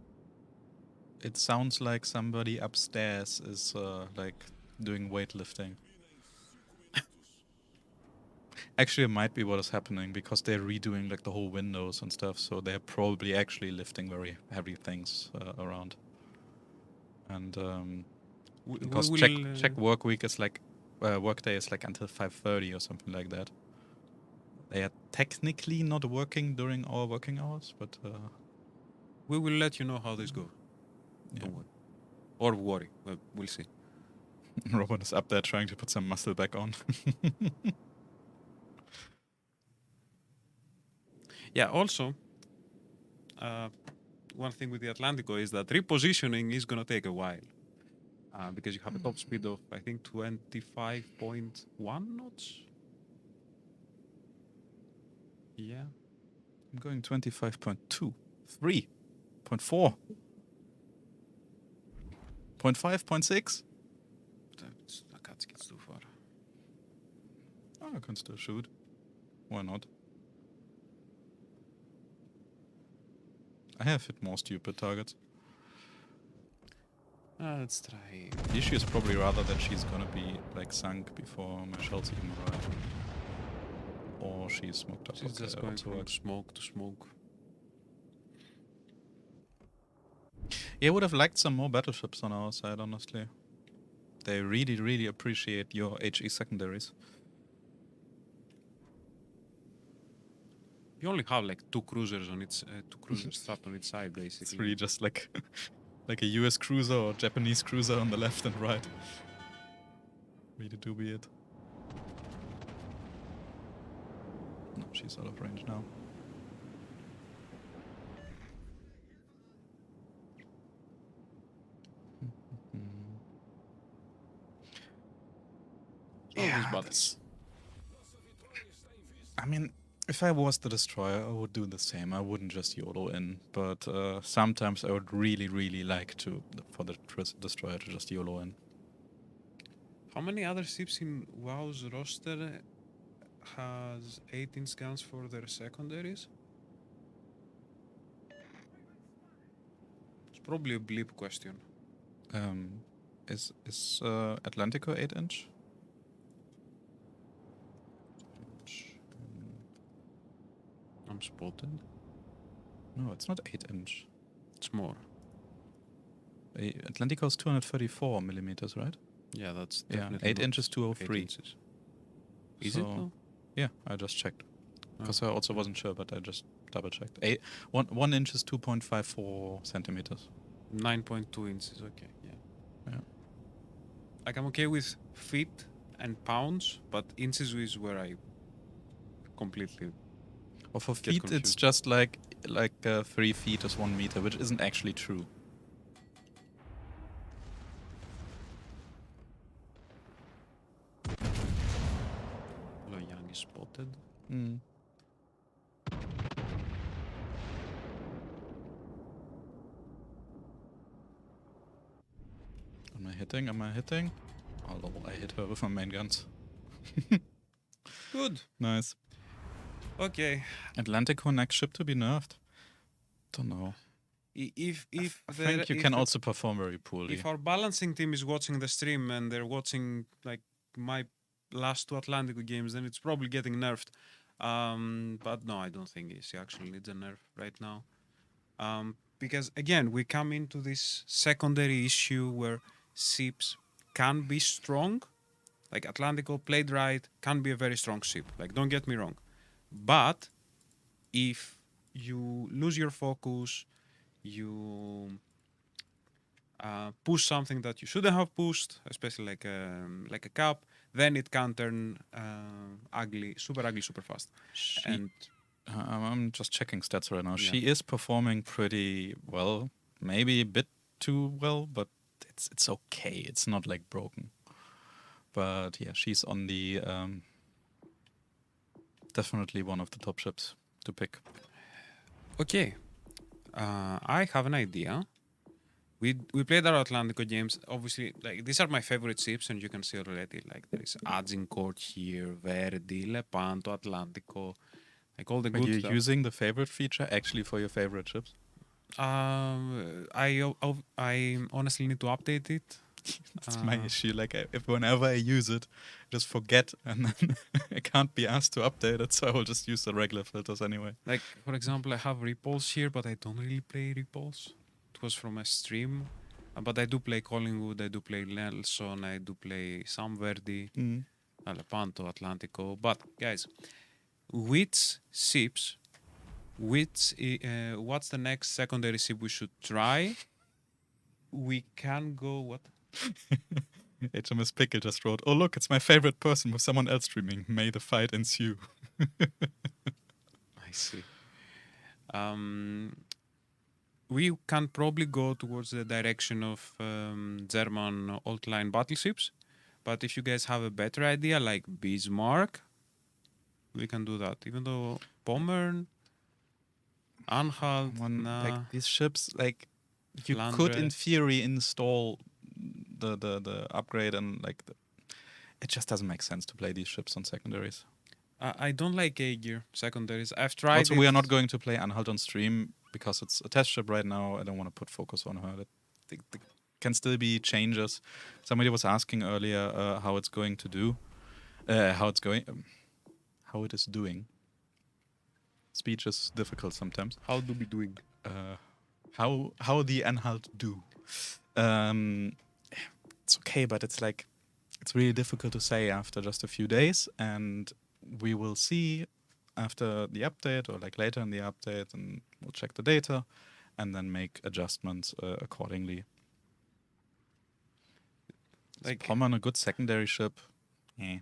It sounds like somebody upstairs is, like, doing weightlifting. Actually, it might be what is happening because they're redoing, like, the whole windows and stuff, so they're probably actually lifting very heavy things around. And because will, check work week is like work day is like until 5:30 or something like that. They are technically not working during our working hours, but we will let you know how this goes. yeah. Don't worry. Or worry. We'll see. Robin is up there trying to put some muscle back on. Yeah, also, one thing with the Atlantico is that repositioning is going to take a while. Because you have a top speed of, I think, 25.1 knots. Yeah. I'm going 25.2, 3.4, 0.5, 0.6. I can't get too far. Oh, I can still shoot. Why not? I have hit more stupid targets. Let's try. The issue is probably rather that she's gonna be like sunk before my shells even arrive. Or she's smoked up. She's just Okay, going also from works. smoke to smoke. Yeah, I would have liked some more battleships on our side, honestly. They really, really appreciate your HE secondaries. You only have like two cruisers on its two cruisers strapped on its side, basically. It's really just like like a US cruiser or Japanese cruiser on the left and right. Really do be it. No, she's out of range now. Yeah, that's. I mean, if I was the destroyer, I would do the same. I wouldn't just YOLO in, but sometimes I would really, really like to for the destroyer to just YOLO in. How many other ships in WoW's roster has 18 guns for their secondaries? It's probably a blip question. Is Atlantico 8-inch? I'm spotted. No, it's not 8-inch. It's more. Atlantico is 234 millimeters, right? Yeah, that's Yeah, definitely 8 not inches 203. 8 inches. Is it So- though? Yeah, I just checked. Because Oh. I also wasn't sure, but I just double checked. 1 inch is 2.54 centimeters. 9.2 inches. Okay, yeah. Yeah. Like I'm okay with feet and pounds, but inches is where I completely. Or for Get feet, it's confused. just like 3 feet is 1 meter, which isn't actually true. Young is spotted. Mm. Am I hitting? Am I hitting? I'll lol, I hit her with my main guns. Good. Nice. Okay. Atlantico, next ship to be nerfed? Don't know. If I think you can also perform very poorly. if our balancing team is watching the stream and they're watching like my last 2 Atlantico games, then it's probably getting nerfed. But no, I don't think she actually needs a nerf right now. Because again, we come into this secondary issue where ships can be strong. Like Atlantico, played right, can be a very strong ship. Like, don't get me wrong. But if you lose your focus, you push something that you shouldn't have pushed, especially like a cap, then it can turn ugly, super fast. And I'm just checking stats right now. Yeah. She is performing pretty well, maybe a bit too well, but it's okay. It's not like broken. But yeah, she's on the definitely one of the top ships to pick. okay, I have an idea. We played our Atlantico games. Obviously, like these are my favorite ships, and you can see already like there is Agincourt here, Verdi, Lepanto, Atlantico, like all the Are good you stuff. using the favorite feature actually for your favorite ships? I honestly need to update it. That's my issue. Like, if whenever I use it, I just forget, and then I can't be asked to update it, so I will just use the regular filters anyway. Like, for example, I have Repulse here, but I don't really play Repulse. It was from a stream. But I do play Collingwood, I do play Nelson, I do play some Verdi, Lepanto, Atlantico. But, guys, which ships, what's the next secondary ship we should try? We can go, what? HMS Pickle just wrote, "Oh look, it's my favorite person with someone else streaming. May the fight ensue." I see. We can probably go towards the direction of German old-line battleships, but if you guys have a better idea, like Bismarck, we can do that. Even though Pommern, Anhalt, Like these ships, like you could in theory install the upgrade, and like it just doesn't make sense to play these ships on secondaries. I don't like A-gear secondaries. I've tried. Also, we are not going to play Anhalt on stream because it's a test ship right now. I don't want to put focus on her. There can still be changes. Somebody was asking earlier how it's going to do, how it is doing. Speech is difficult sometimes. How do we doing? How the Anhalt do. It's okay, but it's really difficult to say after just a few days, and we will see after the update or like later in the update, and we'll check the data and then make adjustments accordingly. Like Pommern, a good secondary ship. Yeah.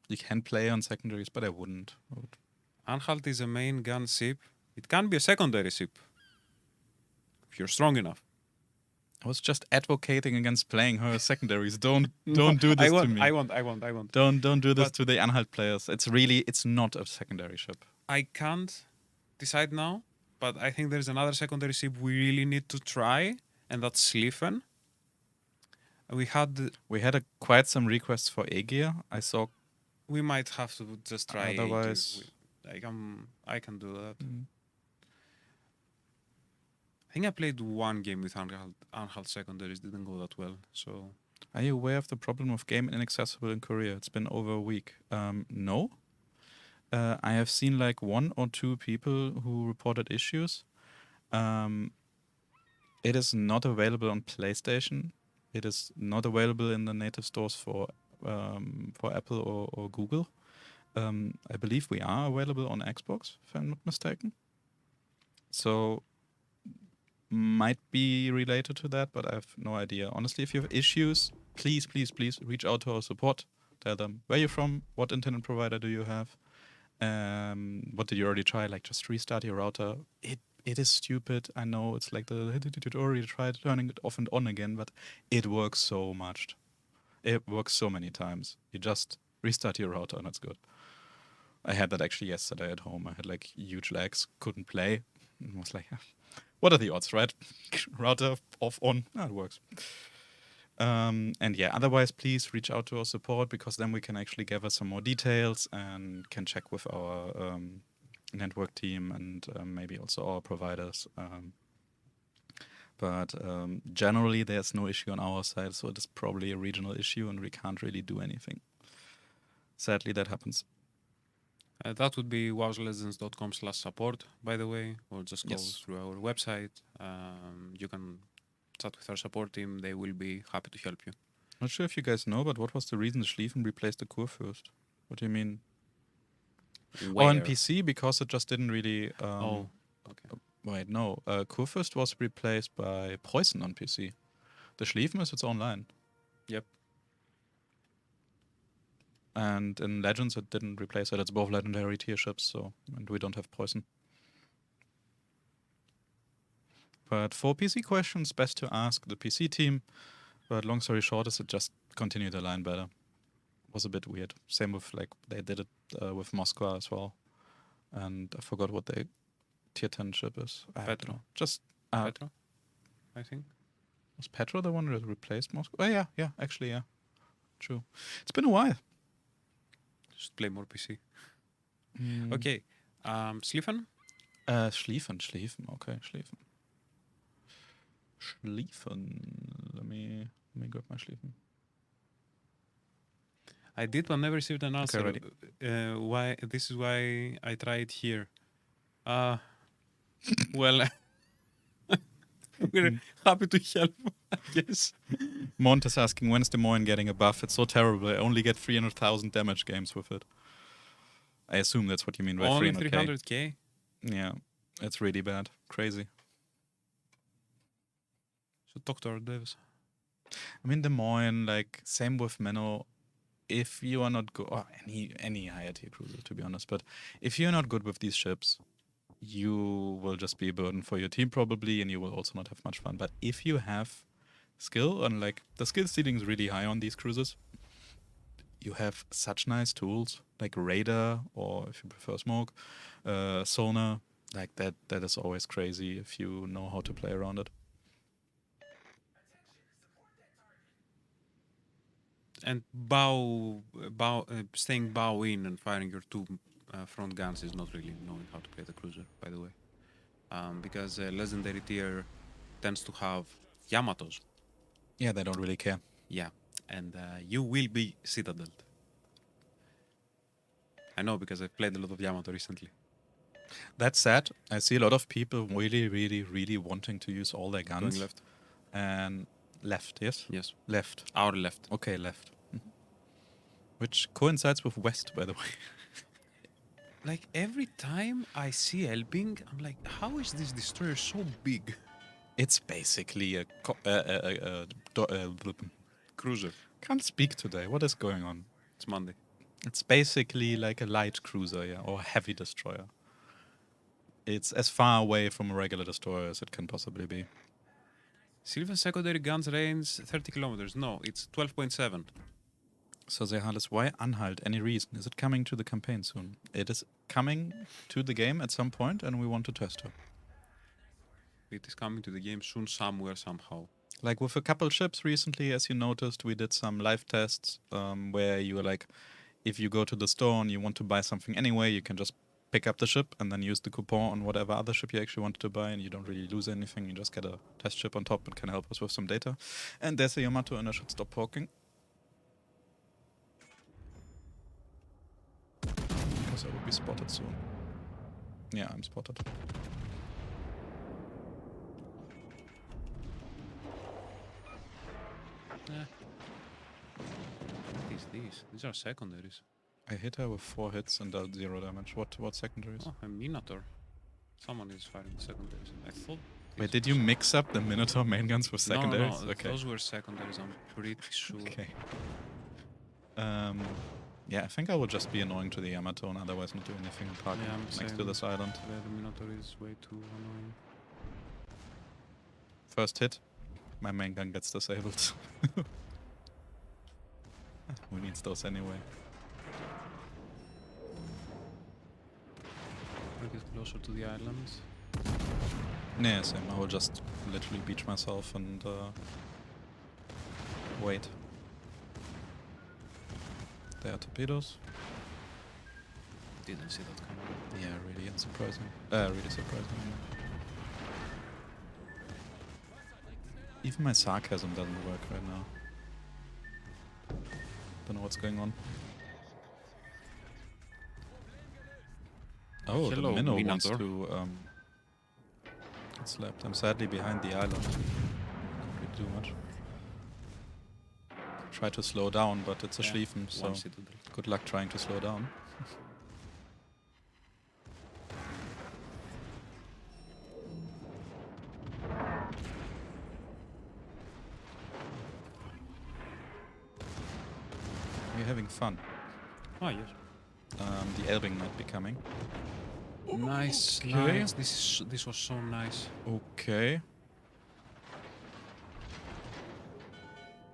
You can play on secondaries, but I wouldn't. Anhalt is a main gun ship. It can be a secondary ship if you're strong enough. I was just advocating against playing her as secondaries. Don't do this to me. I won't. Don't do this to the Anhalt players. It's not a secondary ship. I can't decide now, but I think there's another secondary ship we really need to try, and that's Schlieffen. We had quite some requests for A-gear. I saw. We might have to just try. Otherwise, I can do that. I think I played one game with Anhalt secondaries, didn't go that well. So, are you aware of the problem of game inaccessible in Korea? It's been over a week. No. I have seen like 1 or 2 people who reported issues. It is not available on PlayStation. It is not available in the native stores for Apple or Google. I believe we are available on Xbox, if I'm not mistaken. So, might be related to that, but I have no idea. Honestly, if you have issues, please reach out to our support. Tell them where you're from, what internet provider do you have, what did you already try? Like, just restart your router. It is stupid. I know it's like the tutorial, try turning it off and on again, but it works so much. It works so many times. You just restart your router and it's good. I had that actually yesterday at home. I had like huge lags, couldn't play. I was like, what are the odds, right? Router off, on. It works. And yeah, otherwise, please reach out to our support because then we can actually gather some more details and can check with our network team and maybe also our providers. But generally, there's no issue on our side, so it is probably a regional issue and we can't really do anything. Sadly, that happens. That would be wowslegends.com/support, by the way, or just go Yes. through our website. You can chat with our support team. They will be happy to help you. Not sure if you guys know, but what was the reason the Schlieffen replaced the Kurfürst? What do you mean? Oh, on PC, because it just didn't really... Oh, okay. Wait, no. Kurfürst was replaced by Preußen on PC. The Schlieffen is its own line. Yep. And in Legends, it didn't replace it. It's both legendary tier ships, so and we don't have Preußen. But for PC questions, best to ask the PC team. But long story short is it just continued the line better. Was a bit weird. Same with like they did it with Moscow as well. And I forgot what the tier 10 ship is. I don't Petro. know. Just Petro, I think. was Petro the one that replaced Moscow? Oh yeah, actually yeah. True. It's been a while. Just play more PC. Okay. Schlieffen? Schlieffen. Okay, Schlieffen. Let me grab my Schlieffen. I did but never received an answer. ready. Why? This is why I tried here. Well, we're happy to help, I guess. Mont is asking, when's Des Moines getting a buff? It's so terrible. I only get 300,000 damage games with it. I assume that's what you mean by Only 300k. 300k? Yeah, it's really bad. Crazy. So talk to our devs. I mean, Des Moines, like, same with Menno. If you are not good, or any higher tier cruiser, to be honest, but if you're not good with these ships, you will just be a burden for your team probably, and you will also not have much fun. But if you have skill, and like the skill ceiling is really high on these cruisers, you have such nice tools like radar, or if you prefer smoke, sonar, like that is always crazy if you know how to play around it. And staying bow in and firing your two front guns is not really knowing how to play the cruiser, by the way. Because legendary tier tends to have Yamatos. Yeah, they don't really care. Yeah, and you will be Citadel. I know because I've played a lot of Yamato recently. That said, I see a lot of people really wanting to use all their guns. Going left. And left, yes? Yes. Left. Our left. Okay, left. Which coincides with west, by the way. Like every time I see Elbing, I'm like, how is this destroyer so big? It's basically a Cruiser. can't speak today. What is going on? It's Monday. It's basically like a light cruiser, yeah, or a heavy destroyer. It's as far away from a regular destroyer as it can possibly be. Sylvan secondary guns range 30 kilometers. No, it's 12.7. So Zehalis, why Anhalt? Any reason? Is it coming to the campaign soon? It is coming to the game at some point, and we want to test her. It is coming to the game soon, somewhere, somehow. Like with a couple ships recently, as you noticed, we did some live tests where you were like, if you go to the store and you want to buy something anyway, you can just pick up the ship and then use the coupon on whatever other ship you actually wanted to buy, and you don't really lose anything. You just get a test ship on top and can help us with some data. And there's a Yamato, and I should stop talking. Because I will be spotted soon. Yeah, I'm spotted. What is this? These are secondaries. I hit her with 4 hits and dealt 0 damage. What secondaries? Oh, a Minotaur. Someone is firing secondaries. I thought... Wait, did you mix up the Minotaur main guns with secondaries? No, Okay. those were secondaries, I'm pretty sure. Okay. Yeah, I think I will just be annoying to the Yamato and otherwise not do anything in park Yeah, I'm next to same. this island. The Minotaur is way too annoying. First hit, my main gun gets disabled. Who needs those anyway? I'll get closer to the islands. Yeah, same. I will just literally beach myself and Wait. There are torpedoes. Didn't see that coming. Yeah, really unsurprising. Really surprising. Even my sarcasm doesn't work right now. Don't know what's going on. Oh, Hello, the minnow wants Minotaur. to get slapped. I'm sadly behind the island. Can't really do much. Try to slow down, but it's a Yeah, Schlieffen, so one citadel. good luck trying to slow down. We're having fun. Ah, yes. The Elbing might be coming. Nice, Okay. nice. This was so nice. Okay.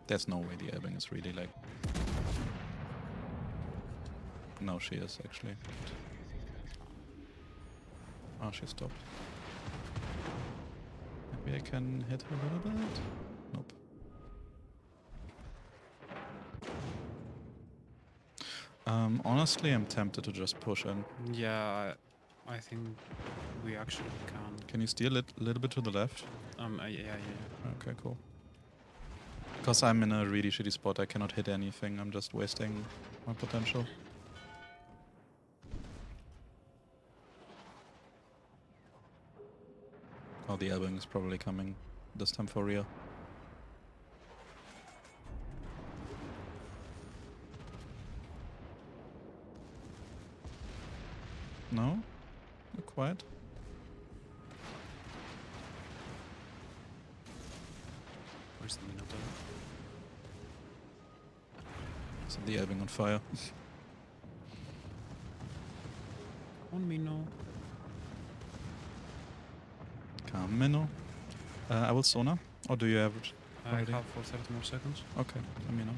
There's no way the Elbing is really like... No, she is actually. Oh, she stopped. Maybe I can hit her a little bit? Nope. Honestly, I'm tempted to just push in. Yeah, I think we actually can. Can you steer a little bit to the left? Yeah. Okay, cool. Because I'm in a really shitty spot, I cannot hit anything. I'm just wasting my potential. Oh, the Elbing is probably coming this time for real. No? Not quite. Where's the Minotaur? Is the Elbing on fire? One Mino. Come, Minnow. I will sonar. Or do you have it? I Already? have for 30 more seconds. Okay, let me know.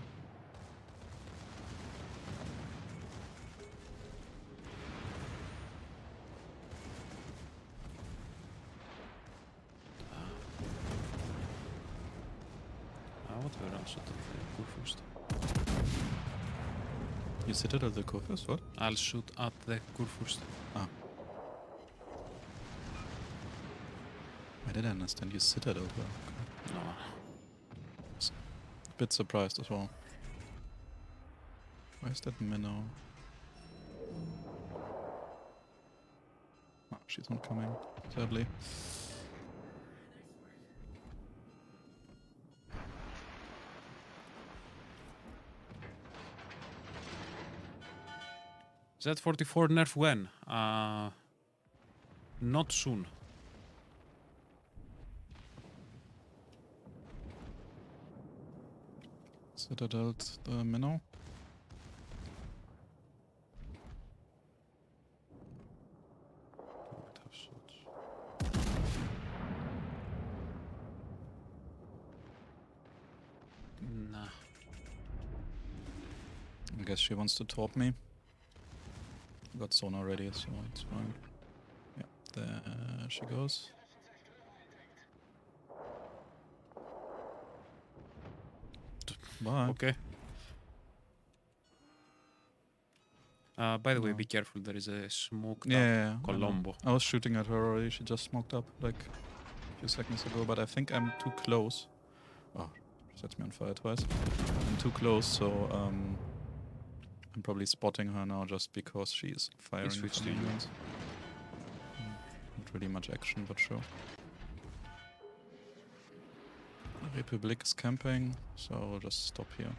What were also the Kurfürst? You sit it at the Kurfürst, what? I'll shoot at the Kurfürst. Ah. I didn't understand you sit it over. Okay. No. Bit surprised as well. Where's that minnow? Ah, she's not coming, sadly. Z44 nerf when? Not soon. Citadel, the minnow. Might have shots. Nah. I guess she wants to torp me. Got sonar ready, so it's fine. Yeah, there she goes. Bye. Okay. By the way, No. be careful. There is a smoked Yeah, up I know. Colombo. I was shooting at her already. She just smoked up like a few seconds ago, but I think I'm too close. Oh, sets me on fire twice. I'm too close, so I'm probably spotting her now just because she's firing switched from to you. angles. Not really much action, but sure. Republic is camping, so I'll just stop here.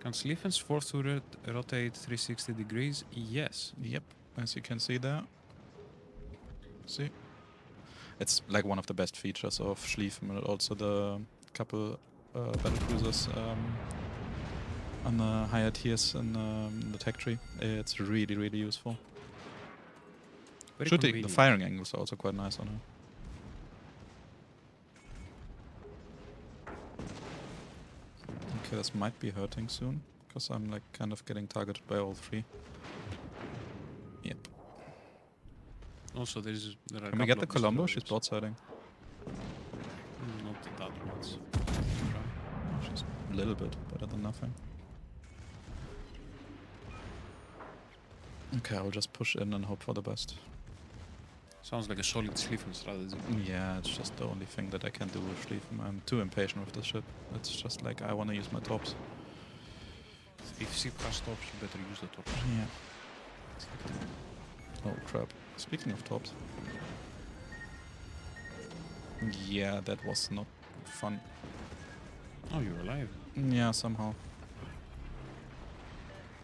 Can Sliffens force to rotate 360 degrees? Yes. Yep, as you can see there. See? It's like one of the best features of Schlieffen, and also the couple battlecruisers on the higher tiers in the tech tree. It's really, really useful. Very The convenient. firing angles are also quite nice on her. Okay, this might be hurting soon, because I'm like kind of getting targeted by all three. Yep. Also, there are Can we get the Colombo? She's broadsiding. Not that one. Let's try. Oh, she's a little bit better than nothing. Okay, I'll just push in and hope for the best. Sounds like a solid Schlieffen strategy. Yeah, it's just the only thing that I can do with Schlieffen. I'm too impatient with this ship. It's just like I want to use my tops. If ship has tops, you better use the tops. Yeah. Oh crap. Speaking of tops. Yeah, that was not fun. Oh, you're alive. Yeah, somehow.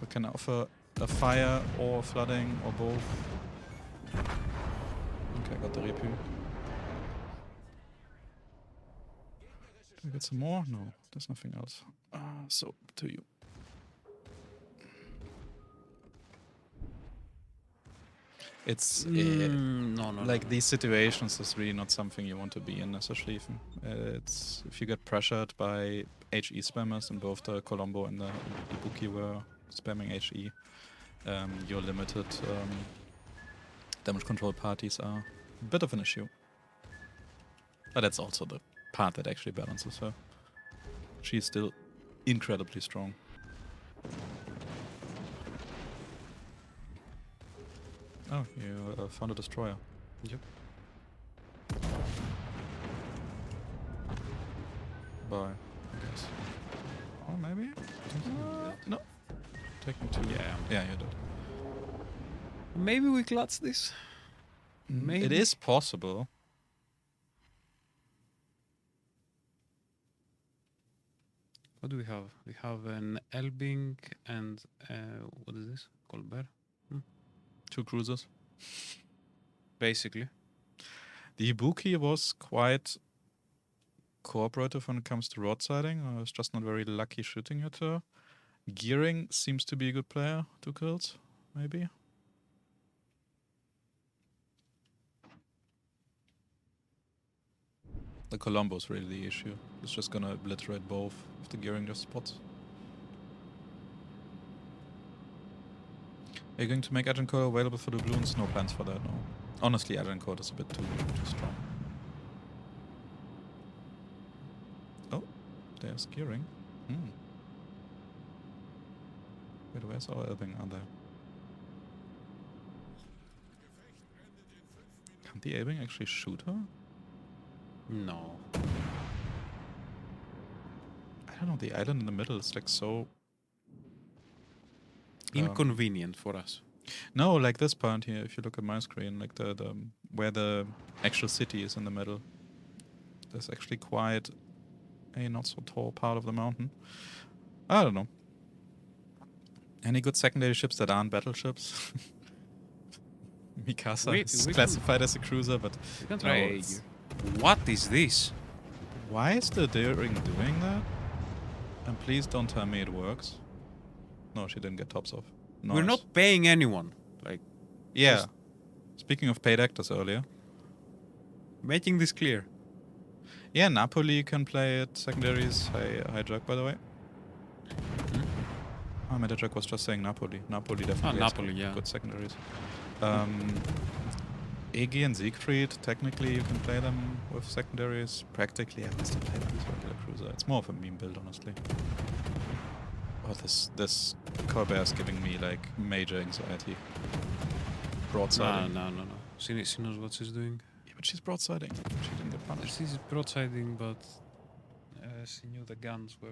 We can offer a fire or flooding or both. Okay, got the repu. Can we get some more? No, there's nothing else. So, to you. It's No. like these situations is really not something you want to be in as a Schlieffen. It's if you get pressured by HE spammers, and both the Colombo and the Ibuki were spamming HE, your limited damage control parties are a bit of an issue. But that's also the part that actually balances her. She's still incredibly strong. Oh, you found a destroyer. Yep. Bye, I guess. Or maybe? No. Take me to... Yeah, you did. Maybe we clutch this. Maybe. It is possible. What do we have? We have an Elbing and what is this? Colbert? 2 cruisers. Basically. The Ibuki was quite cooperative when it comes to roadsiding. I was just not very lucky shooting at her. Gearing seems to be a good player. 2 kills, maybe. The Colombo's really the issue. It's just gonna obliterate both if the gearing just spots. Are you going to make Agent Code available for the balloons? No plans for that, no. Honestly, Agent Code is a bit too strong. Oh, there's gearing. Wait, where's our Elbing? Are there? Can't the Elbing actually shoot her? No. I don't know, the island in the middle is like so... Inconvenient for us. No, like this part here, if you look at my screen, like the where the actual city is in the middle. There's actually quite a not so tall part of the mountain. I don't know. Any good secondary ships that aren't battleships? Mikasa is classified as a cruiser, but We can no, try. it's- What is this? why is the Daring doing that? And please don't tell me it works. No, she didn't get tops off. We're Nice. not paying anyone. Like, Yeah. just- Speaking of paid actors earlier. making this clear. Yeah, Napoli can play at secondaries. Hijack, by the way. Oh, Metajack was just saying Napoli. Napoli definitely has Napoli, yeah. good secondaries. Egi and Siegfried, technically you can play them with secondaries. Practically, I would still play them as regular cruiser. It's more of a meme build, honestly. Oh, this Colbert is giving me like major anxiety. Broadsiding. No. She knows what she's doing. Yeah, but she's broadsiding. She didn't get punished. She's broadsiding, but she knew the guns were...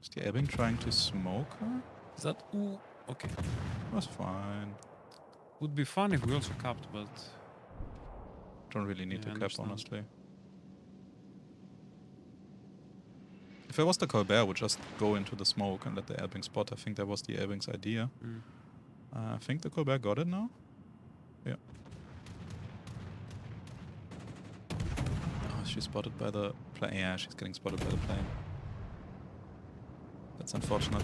Is the Ebbing trying to smoke her? Is that... Ooh, okay. That's fine. Would be fun if we also capped, but... Don't really need Yeah, I to cap, understand. honestly. If I was the Colbert, I would just go into the smoke and let the Elbing spot. I think that was the Elbing's idea. I think the Colbert got it now. Yeah. Oh, she's spotted by the plane. Yeah, she's getting spotted by the plane. That's unfortunate.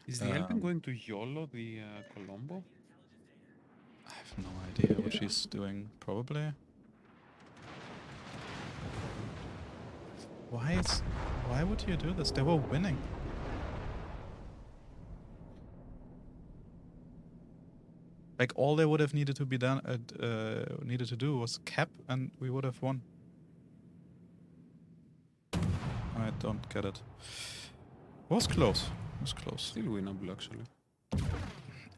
Is the Elbing going to YOLO the Colombo? I have no idea what she's doing. Probably. Why would you do this? They were winning. Like all they would have needed to be done, needed to do was cap, and we would have won. I don't get it. Was close. Was close. Still winnable, actually.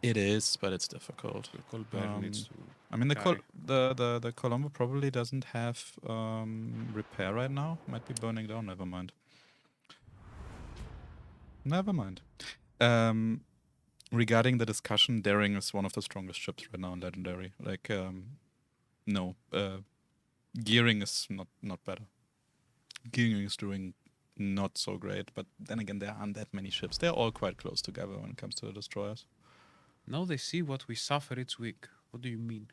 It is, but it's difficult. Colbert needs to. I mean, carry. the Colombo probably doesn't have repair right now. Might be burning down. Never mind. Never mind. Regarding the discussion, Daring is one of the strongest ships right now in Legendary. Like, no, gearing is not better. Gearing is doing not so great, but then again, there aren't that many ships. They're all quite close together when it comes to the destroyers. Now they see what we suffer each week. What do you mean?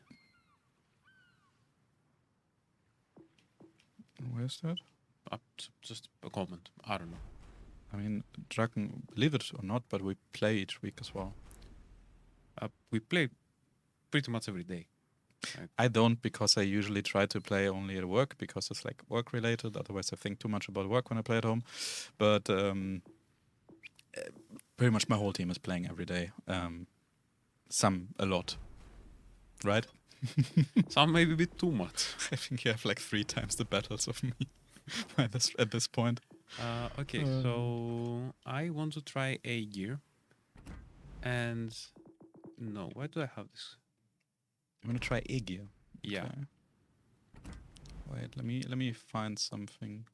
Where's that? Just a comment. I don't know. I mean, Draken, believe it or not, but we play each week as well. We play pretty much every day. I don't, because I usually try to play only at work because it's like work related. Otherwise, I think too much about work when I play at home. But pretty much my whole team is playing every day. Some a lot, right? Some maybe a bit too much. I think you have like 3 times the battles of me at this point. Okay, so I want to try A gear. And no, why do I have this? You want to try A gear? Yeah. Okay. Wait, let me find something.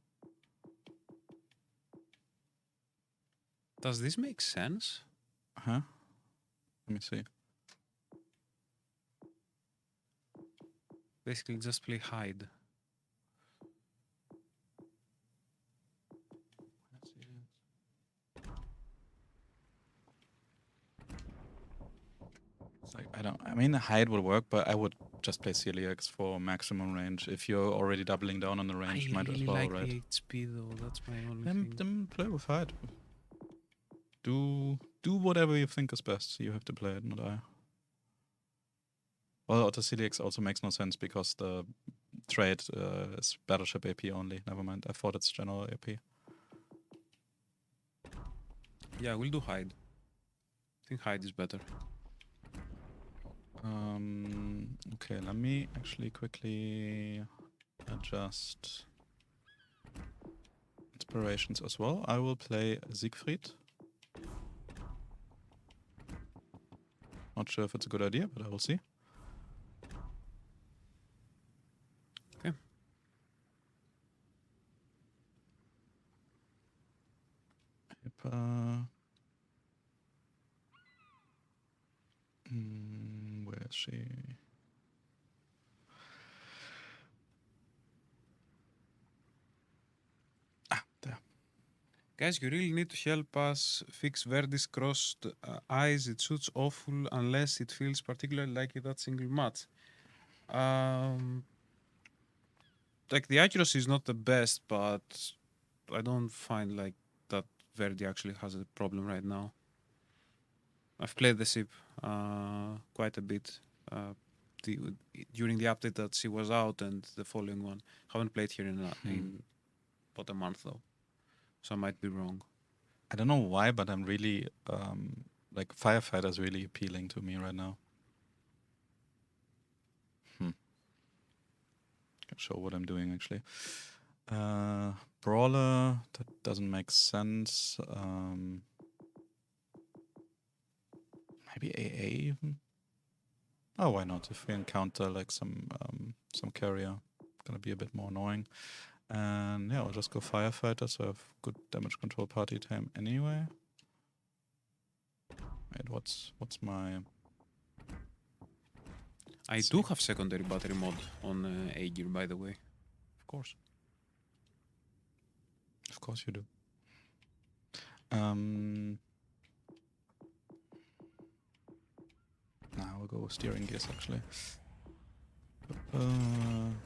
Does this make sense? Huh? Let me see. Basically, just play hide. It's like, I mean, hide would work, but I would just play Celiax for maximum range. If you're already doubling down on the range, I might really as well, like right? the HP though. That's my only thing. Then play with hide. Do whatever you think is best. You have to play it, not I. Well, Auto Celiax also makes no sense because the trade is Battleship AP only. Never mind. I thought it's general AP. Yeah, we'll do hide. I think hide is better. Okay, let me actually quickly adjust inspirations as well. I will play Siegfried. Not sure if it's a good idea, but I will see. Okay. Where is she? Ah, there. Guys, you really need to help us fix Verdi's crossed eyes. It shoots awful unless it feels particularly like it that single match. Like the accuracy is not the best, but I don't find like that Verdi actually has a problem right now. I've played the ship quite a bit during the update that she was out and the following one. Haven't played here in about a month though, so I might be wrong. I don't know why, but I'm really like Firefighter is really appealing to me right now. Can show what I'm doing actually. Brawler, that doesn't make sense. Maybe AA even. Oh, why not? If we encounter like some carrier, gonna be a bit more annoying. And yeah, I'll just go Firefighter, so I have good damage control party time anyway. Wait, what's my... I do have secondary battery mod on A gear, by the way. Of course. Of course you do. Now we'll go with steering gears actually.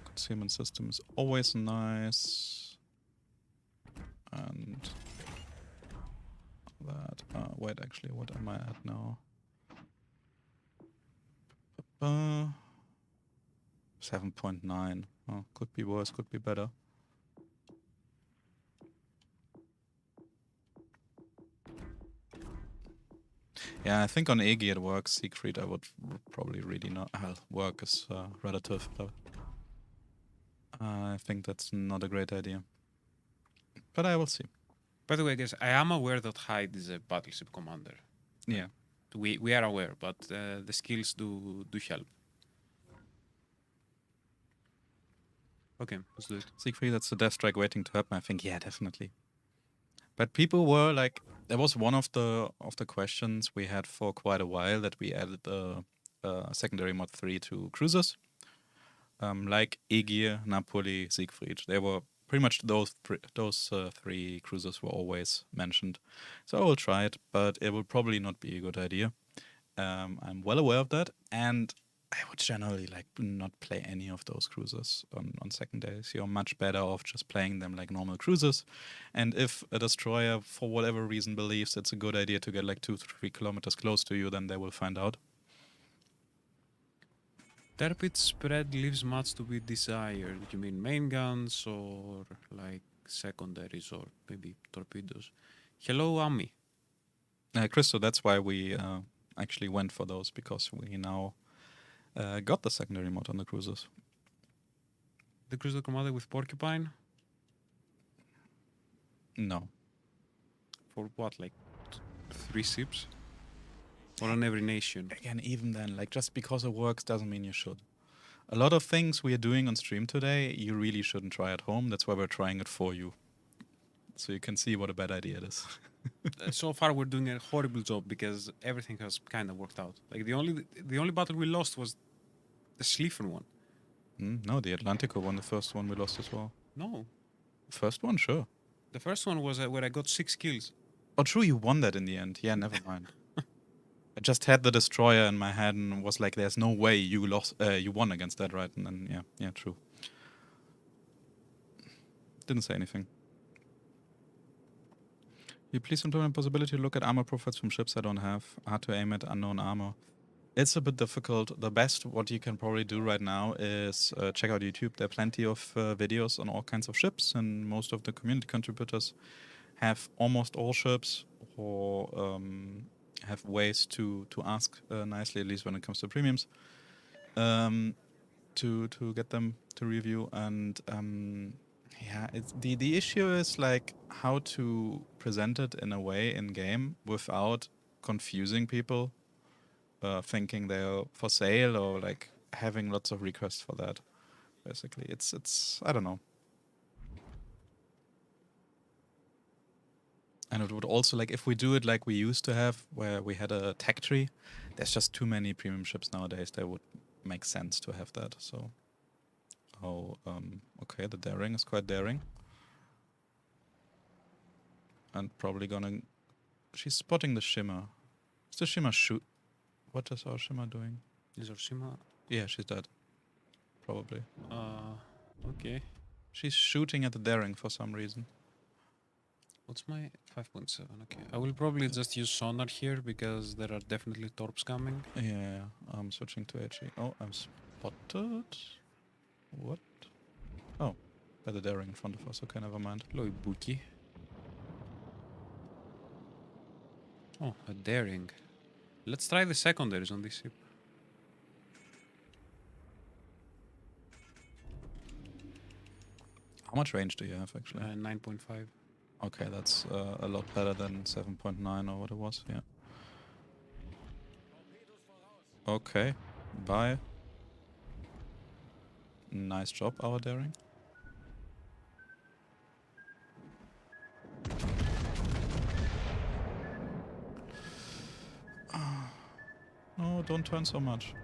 Concealment system is always nice. And that. Wait, actually, what am I at now? 7.9. Oh, could be worse, could be better. Yeah, I think on Egi it works. Siegfried, I would probably really not. Work is relative, but I think that's not a great idea. But I will see. By the way, guys, I am aware that Hyde is a battleship commander. Yeah. We are aware, but the skills do help. Okay, let's do it. Siegfried, that's the death strike waiting to happen. I think, yeah, definitely. But people were like, that was one of the questions we had for quite a while, that we added the secondary mod 3 to cruisers. Like Aegir, Napoli, Siegfried. They were pretty much those three cruisers were always mentioned. So I will try it, but it will probably not be a good idea. I'm well aware of that, and I would generally like not play any of those cruisers on secondaries. You're much better off just playing them like normal cruisers. And if a destroyer, for whatever reason, believes it's a good idea to get like 2-3 kilometers close to you, then they will find out. Torpedo spread leaves much to be desired. You mean main guns or like secondaries or maybe torpedoes? Hello, Ami. Christo, that's why we actually went for those, because we now got the secondary mod on the cruisers. The cruiser commander with Porcupine? No. For what, like 3 ships? Or on every nation? Again, even then, like just because it works doesn't mean you should. A lot of things we are doing on stream today, you really shouldn't try at home. That's why we're trying it for you. So you can see what a bad idea it is. So far we're doing a horrible job because everything has kind of worked out. Like the only battle we lost was the Schlieffen one. No, the Atlantico one, the first one we lost as well. No. The first one, sure. The first one was where I got 6 kills. Oh, true, you won that in the end. Yeah, never mind. I just had the destroyer in my head and was like, "There's no way you lost. You won against that, right?" And then, yeah, true. Didn't say anything. You please implement possibility to look at armor profiles from ships I don't have. Hard to aim at unknown armor. It's a bit difficult. The best what you can probably do right now is check out YouTube. There are plenty of videos on all kinds of ships, and most of the community contributors have almost all ships, or have ways to ask nicely, at least when it comes to premiums, to get them to review. And yeah, it's the issue is like how to present it in a way in game without confusing people, thinking they're for sale, or like having lots of requests for that. Basically, it's I don't know. And it would also, like, if we do it like we used to have, where we had a tech tree, there's just too many premium ships nowadays. That would make sense to have that. So, okay, the daring is quite daring. And probably gonna... She's spotting the shimmer. Is the shimmer shoot? What is our shimmer doing? Is Orshima? Yeah, she's dead. Probably. Okay. She's shooting at the daring for some reason. What's my 5.7? Okay. I will probably just use sonar here because there are definitely torps coming. Yeah, I'm switching to HE. Oh, I'm spotted. What? Oh, by the daring in front of us. Okay, never mind. Hello, Ibuki. Oh, a daring. Let's try the secondaries on this ship. How much range do you have, actually? 9.5. Okay, that's a lot better than 7.9 or what it was, yeah. Okay, bye. Nice job, our daring. No, don't turn so much.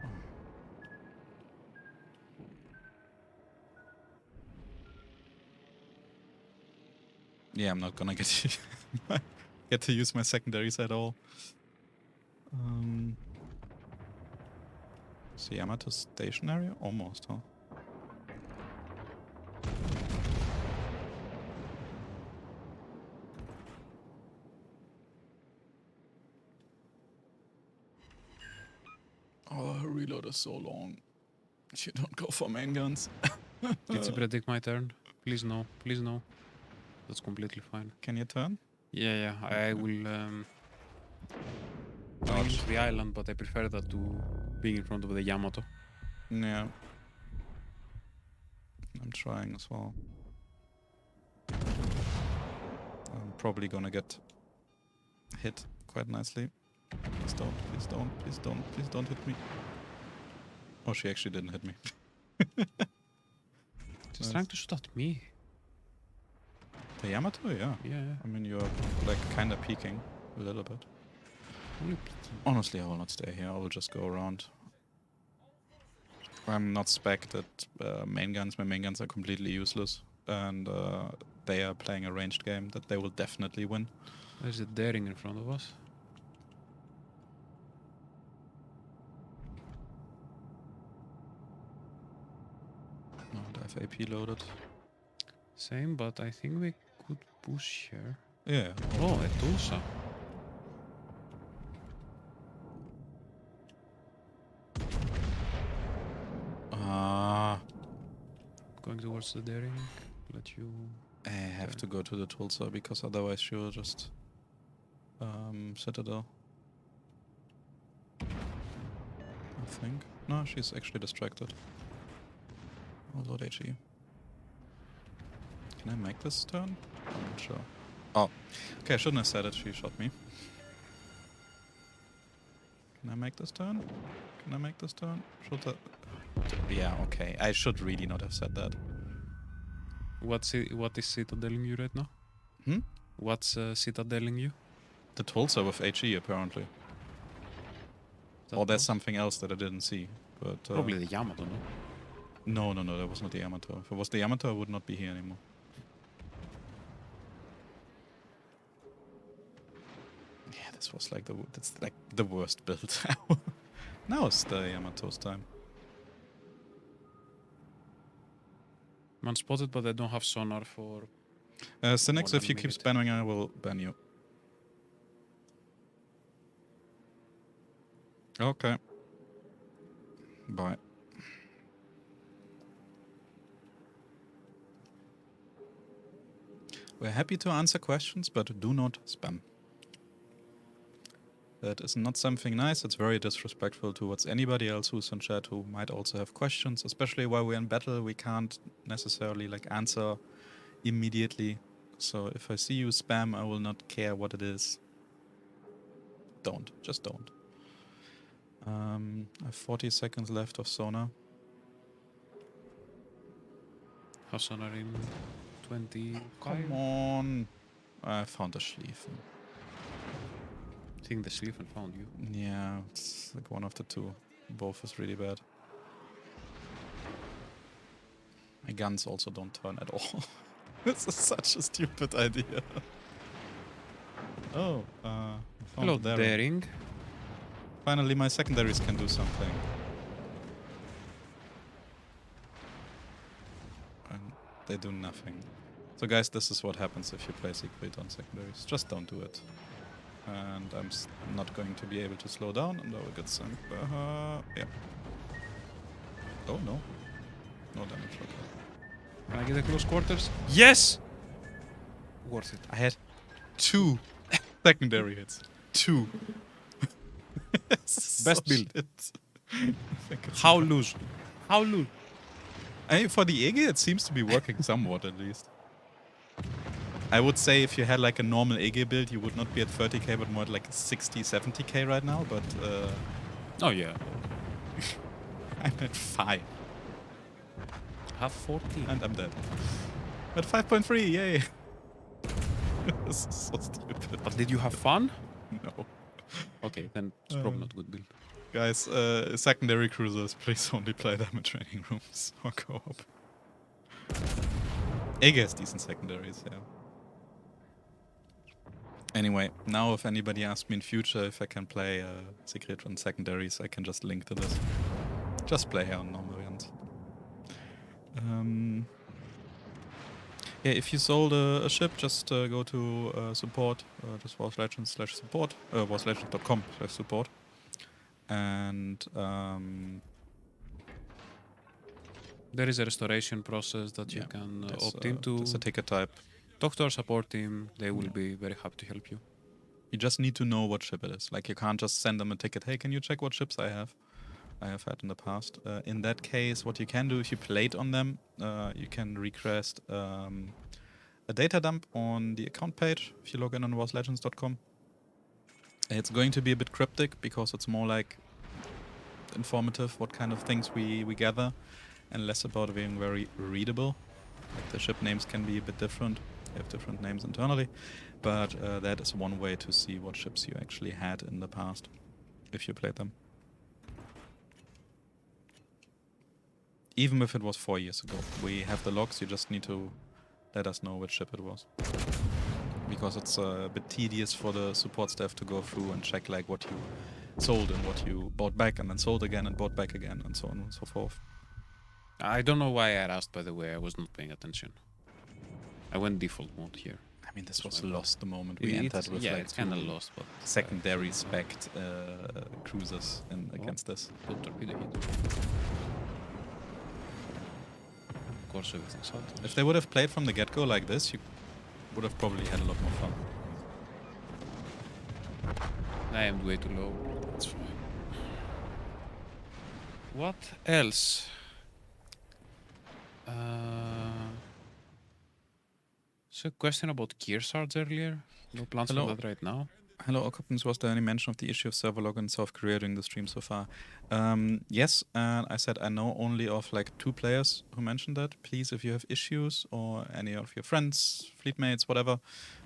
Yeah, I'm not gonna get to use my secondaries at all. Is Yamato stationary? Almost, huh? Oh, her reload is so long. You don't go for main guns. Did you predict my turn? Please no. Please no. That's completely fine. Can you turn? Yeah, I will... going dodge. into the island, but I prefer that to being in front of the Yamato. Yeah. I'm trying as well. I'm probably gonna get hit quite nicely. Please don't, please don't, please don't, please don't hit me. Oh, she actually didn't hit me. She's trying to shoot at me. The Yamato, yeah. Yeah. I mean, you're like kinda peeking a little bit. Only peeking. Honestly, I will not stay here. I will just go around. I'm not spec'd at main guns. My main guns are completely useless. And they are playing a ranged game that they will definitely win. There's a daring in front of us. No, I have AP loaded. Same, but I think we could push here. Yeah. Oh, a Tulsa. Ah. Going towards the daring. Let you. I have to go to the Tulsa because otherwise she will just Citadel. I think. No, she's actually distracted. Oh Lord HE. Can I make this turn? I'm not sure. Oh. Okay, I shouldn't have said it, she shot me. Can I make this turn? Can I make this turn? Should I? Yeah, okay. I should really not have said that. What is citadeling you right now? Hmm? What's citadeling you? The Tulsa with HE apparently. Or there's something else that I didn't see. But Probably the Yamato, no? No, that was not the Yamato. If it was the Yamato, I would not be here anymore. Yeah, this was like that's like the worst build. Now it's the Yamato's time. Man spotted, but I don't have sonar for. Cynics, More if you than keep minute. spamming, I will ban you. Okay. Bye. We're happy to answer questions, but do not spam. That is not something nice. It's very disrespectful towards anybody else who's in chat who might also have questions, especially while we're in battle. We can't necessarily like answer immediately. So if I see you spam, I will not care what it is. Don't. Just don't. I have 40 seconds left of sonar. Have sonar in 25. Come on. I found a Schlieffen. I think the Schlieffen found you. Yeah, it's like one of the two. Both is really bad. My guns also don't turn at all. This is such a stupid idea. Oh, I found Hello, the daring. Finally, my secondaries can do something. And they do nothing. So guys, this is what happens if you play Siegfried on secondaries. Just don't do it. And I'm not going to be able to slow down, and I will get some. Yeah. Oh no. No damage, okay. Can I get a close quarters? Yes! Worth it. I had 2 secondary hits. 2. Best build. I think it's How lose? How lose? For the EG, it seems to be working somewhat at least. I would say if you had like a normal EG build, you would not be at 30k, but more at like 60, 70k right now. But Oh yeah. I'm at 5, Have 14. and I'm dead. At 5.3, yay! This is so stupid. But did you have fun? No. Okay, then it's probably not good build. Guys, secondary cruisers, please only play them in training rooms or co-op. EG has decent secondaries, yeah. Anyway, now if anybody asks me in future if I can play Secret on secondaries, I can just link to this. Just play here on normal guns. Yeah, if you sold a ship, just go to support, just warslegends/support, warslegends.com/support. And There is a restoration process that you yeah, can there's, opt into. there's a ticket type. Talk to our support team. They will be very happy to help you. You just need to know what ship it is. Like you can't just send them a ticket. Hey, can you check what ships I have? I have had in the past. In that case, what you can do if you played on them, you can request a data dump on the account page if you log in on warslegends.com. It's going to be a bit cryptic because it's more like informative what kind of things we gather and less about being very readable. Like the ship names can be a bit different. They have different names internally, but that is one way to see what ships you actually had in the past if you played them. Even if it was 4 years ago. We have the logs, you just need to let us know which ship it was. Because it's a bit tedious for the support staff to go through and check like what you sold and what you bought back and then sold again and bought back again and so on and so forth. I don't know why I asked, by the way. I was not paying attention. I went default mode here. I mean, this That's was my bad. lost the moment we entered with yeah, like it's kind of two lost, but secondary spec'd cruisers against this. good torpedo hit. Of course, everything's out. If they would have played from the get-go like this, you would have probably had a lot more fun. I am way too low. That's fine. What else? So a question about Kearsarge earlier. No plans Hello. for that right now. Hello, Occupants. Was there any mention of the issue of server log in South Korea during the stream so far? Yes, and I said I know only of like 2 players who mentioned that. Please, if you have issues or any of your friends, fleetmates, whatever,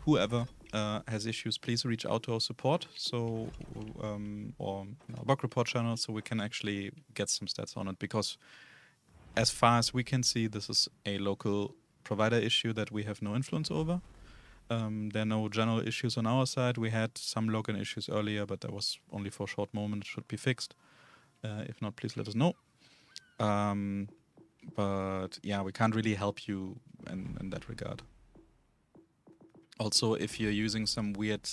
whoever has issues, please reach out to our support or bug report channel so we can actually get some stats on it. Because as far as we can see, this is a local provider issue that we have no influence over. There are no general issues on our side. We had some login issues earlier, but that was only for a short moment. It should be fixed. If not, please let us know. But yeah, we can't really help you in that regard. Also, if you're using some weird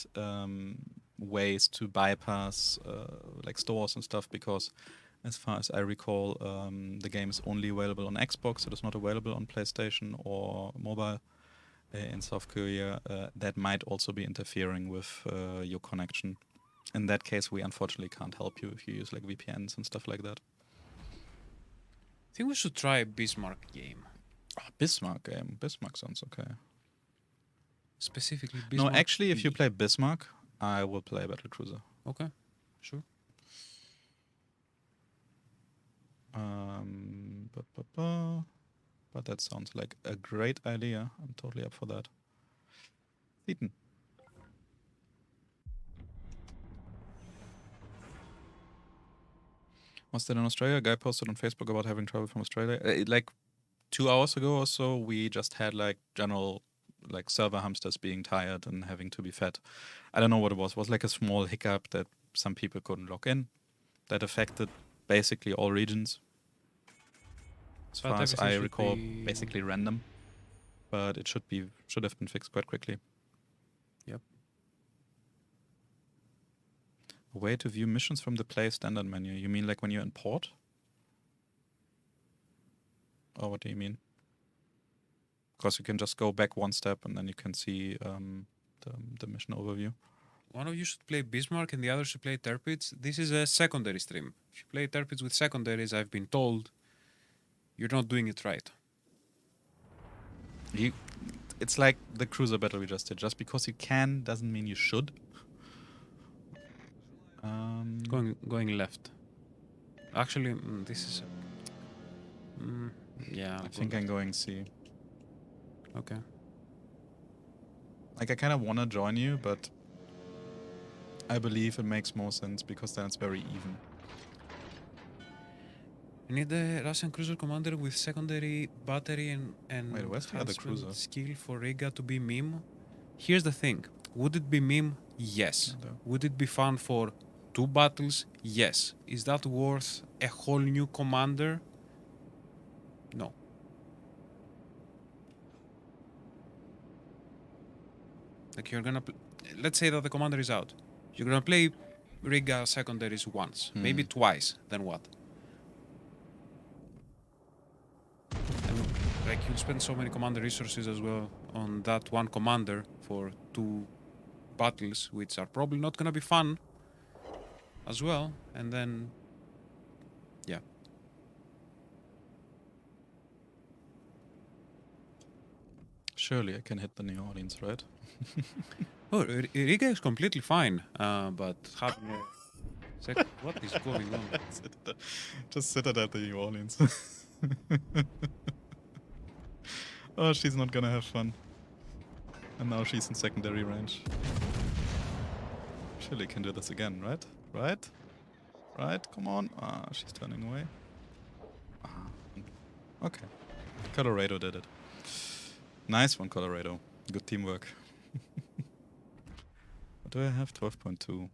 ways to bypass like stores and stuff, because as far as I recall, the game is only available on Xbox. It is not available on PlayStation or mobile. In South Korea, that might also be interfering with your connection. In that case, we unfortunately can't help you if you use like VPNs and stuff like that. I think we should try a Bismarck game. Oh, Bismarck game. Bismarck sounds okay. Specifically Bismarck. No, actually, if you B. play Bismarck, I will play Battlecruiser. Okay, sure. But that sounds like a great idea. I'm totally up for that. Ethan. Was that in Australia? A guy posted on Facebook about having trouble from Australia. Like 2 hours ago or so, we just had like general like server hamsters being tired and having to be fed. I don't know what it was. It was like a small hiccup that some people couldn't log in. That affected basically all regions. As But far as everything I should recall, be- basically random. But it should have been fixed quite quickly. Yep. A way to view missions from the play standard menu. You mean like when you're in port? Or what do you mean? Because you can just go back one step and then you can see the mission overview. One of you should play Bismarck and the other should play Tirpitz. This is a secondary stream. If you play Tirpitz with secondaries, I've been told you're not doing it right. It's like the cruiser battle we just did. Just because you can doesn't mean you should. Going left. Actually, this is. Yeah. I think I'm going C. Okay. Like I kind of want to join you, but I believe it makes more sense because then it's very even. I need a Russian cruiser commander with secondary battery and Wait, where's the other enhancement cruiser? skill for Riga to be meme. Here's the thing. Would it be meme? Yes. No. Would it be fun for 2 battles? Yes. Is that worth a whole new commander? No. Like you're gonna... let's say that the commander is out. You're gonna play Riga secondaries once. Maybe twice. Then what? And like you'll spend so many commander resources as well on that one commander for 2 battles, which are probably not gonna be fun as well. And then, yeah. Surely I can hit the New Orleans, right? Oh, Riga is completely fine, but having a second, what is going on? Just sit it at the New Orleans. Oh, she's not gonna have fun. And now she's in secondary range. Surely can do this again, right? Right? Right? Come on. Ah, she's turning away. Ah, okay. Colorado did it. Nice one, Colorado. Good teamwork. What do I have? 12.2.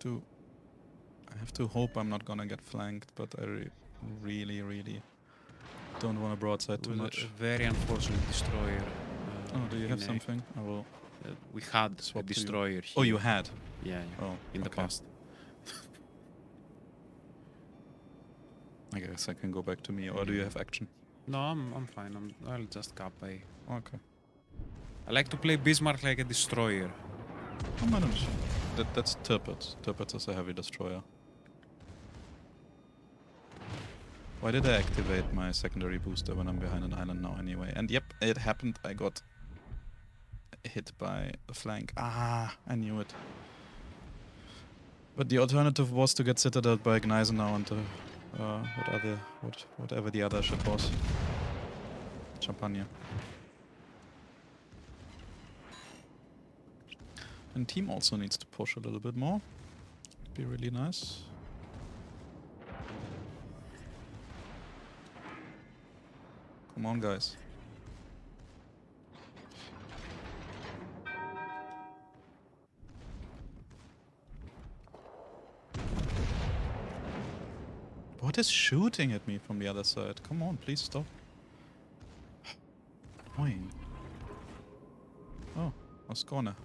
I have to hope I'm not gonna get flanked, but I really don't want to broadside too With much. a very unfortunate destroyer. Oh, do you have in A. something? I will We had swap a to you. destroyer here. Oh, you had? Yeah, Oh, in the okay. past. I guess I can go back to me, or do you have action? No, I'm fine. I'll just cap A. Okay. I like to play Bismarck like a destroyer. Oh, manage. That's Tirpitz. Tirpitz is a heavy destroyer. Why did I activate my secondary booster when I'm behind an island now anyway? And yep, it happened. I got hit by the flank. Ah, I knew it. But the alternative was to get citadeled by Gneisenau and whatever the other shit was. Champagne. And team also needs to push a little bit more. Be really nice. Come on, guys. What is shooting at me from the other side? Come on, please stop. Annoying. Oh, Oscorner.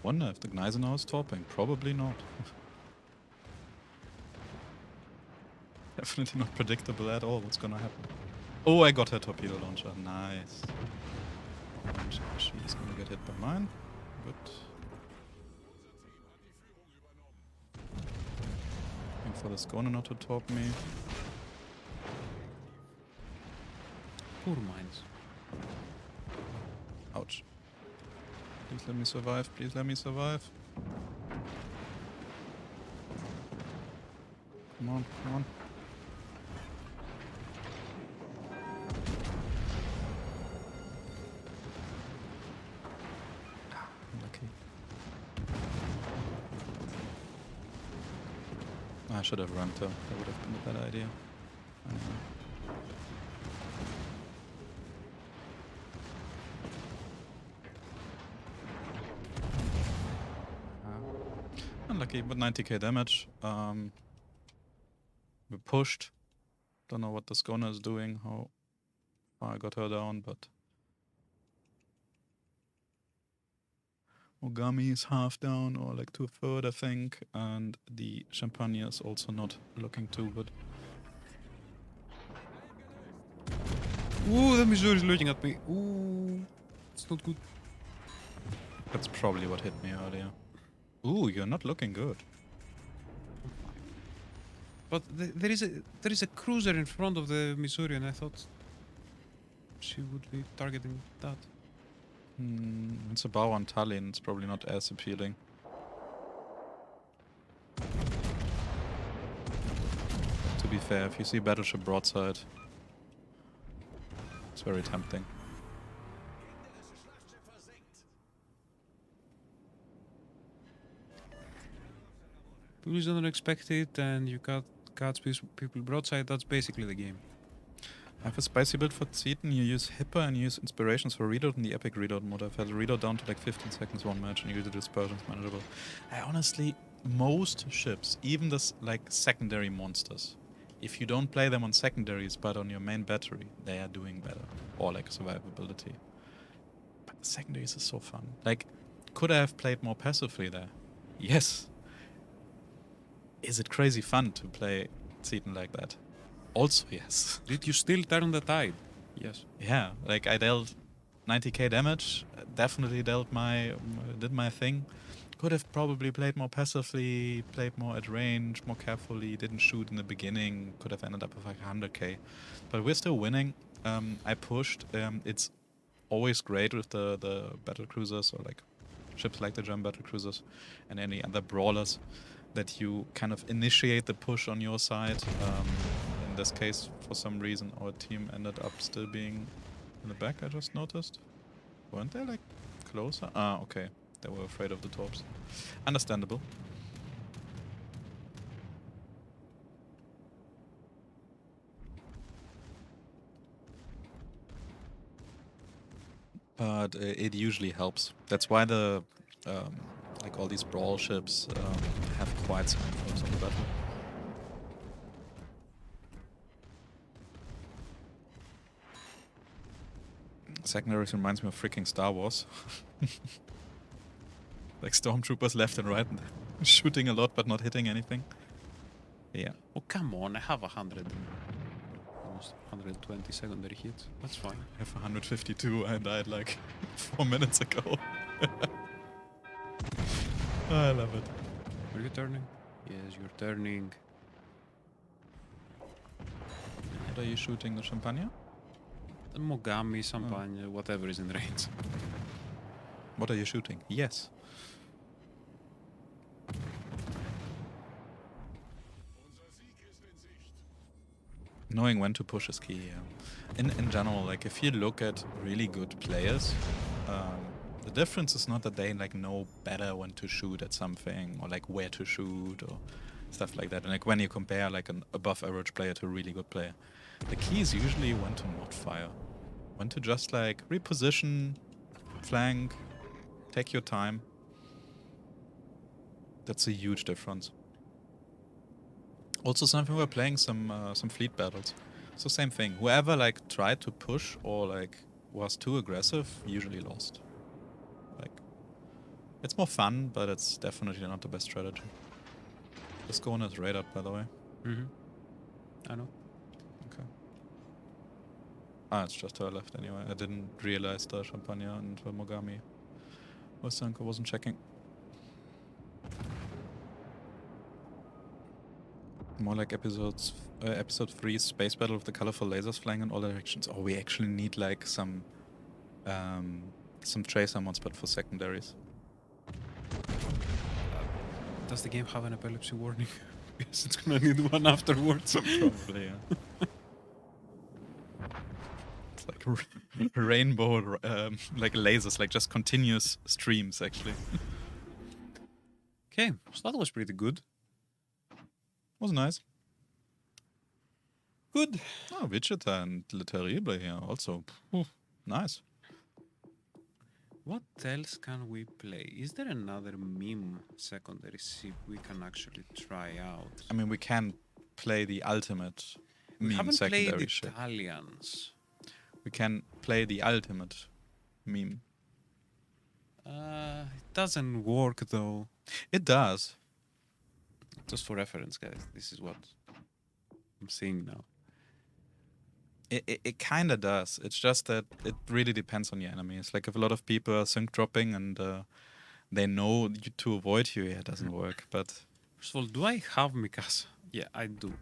Wonder if the Gneisenau is topping. Probably not. Definitely not predictable at all what's gonna happen. Oh, I got her torpedo launcher. Nice. She's gonna get hit by mine. Good. Waiting for the Skona not to top me. Poor mines. Ouch. Please let me survive. Please let me survive. Come on, come on. Lucky. I should have rammed her. That would have been a better idea. Unlucky, but 90k damage. We pushed. Don't know what the Skona is doing, how far I got her down, but Ogami is half down, or like 2/3, I think, and the Champagne is also not looking too good. Ooh, the Missouri is looking at me. Ooh, it's not good. That's probably what hit me earlier. Ooh, you're not looking good. But there is a cruiser in front of the Missouri, and I thought she would be targeting that. It's a bow on Tallinn, it's probably not as appealing. To be fair, if you see battleship broadside, it's very tempting. People don't expect it, and you catch people broadside. That's basically the game. I have a spicy build for Zetan. You use Hipper and you use inspirations for reload in the epic reload mode. I've had a reload down to like 15 seconds one match, and you the dispersion's manageable. I honestly, most ships, even this like secondary monsters, if you don't play them on secondaries but on your main battery, they are doing better. Or like survivability. But the secondaries is so fun. Like, could I have played more passively there? Yes. Is it crazy fun to play Seaton like that? Also, yes. Did you still turn the tide? Yes. Yeah, like I dealt 90k damage, definitely did my thing. Could have probably played more passively, played more at range, more carefully, didn't shoot in the beginning, could have ended up with like 100k. But we're still winning. I pushed. It's always great with the battle cruisers or like ships like the German battle cruisers and any other brawlers that you kind of initiate the push on your side. In this case, for some reason, our team ended up still being in the back, I just noticed. Weren't they like closer? Ah, okay. They were afraid of the torps. Understandable. But it usually helps. That's why the like all these brawl ships have quite some influence on the battle. Secondaries reminds me of freaking Star Wars. Like stormtroopers left and right, shooting a lot but not hitting anything. Yeah. Oh, come on. I have 100. Almost 120 secondary hits. That's fine. I have 152. I died like 4 minutes ago. I love it. Are you turning? Yes, you're turning. What are you shooting? The Champagne? Mogami, Champagne, whatever is in range. What are you shooting? Yes. Knowing when to push is key. Yeah. In general, like if you look at really good players, the difference is not that they like know better when to shoot at something or like where to shoot or stuff like that. And like when you compare like an above average player to a really good player, the key is usually when to not fire, when to just like reposition, flank, take your time. That's a huge difference. Also, something we're playing some fleet battles. So same thing. Whoever like tried to push or like was too aggressive usually lost. Like, it's more fun, but it's definitely not the best strategy. This going is right up, by the way. I know. Okay. Ah, it's just to our left anyway. I didn't realize the Champagne and the Mogami was sunk. I wasn't checking. More like episode 3 space battle with the colorful lasers flying in all directions. Oh, we actually need like some tracer mods, but for secondaries. Does the game have an epilepsy warning? Because it's gonna need one afterwards. Probably, yeah. It's like rainbow, like lasers, like just continuous streams, actually. Okay, so that was pretty good. Was nice. Good. Oh, Wichita and Le Terrible here also. Ooh, nice. What else can we play? Is there another meme secondary ship we can actually try out? I mean, we can play the ultimate We meme haven't secondary played ship. Italians. We can play the ultimate meme. It doesn't work though. It does. Just for reference, guys, this is what I'm seeing now. It kind of does. It's just that it really depends on your enemies. Like if a lot of people are sync dropping and they know you to avoid you, yeah, it doesn't work. But First of all, do I have Mikasa? Yeah, I do.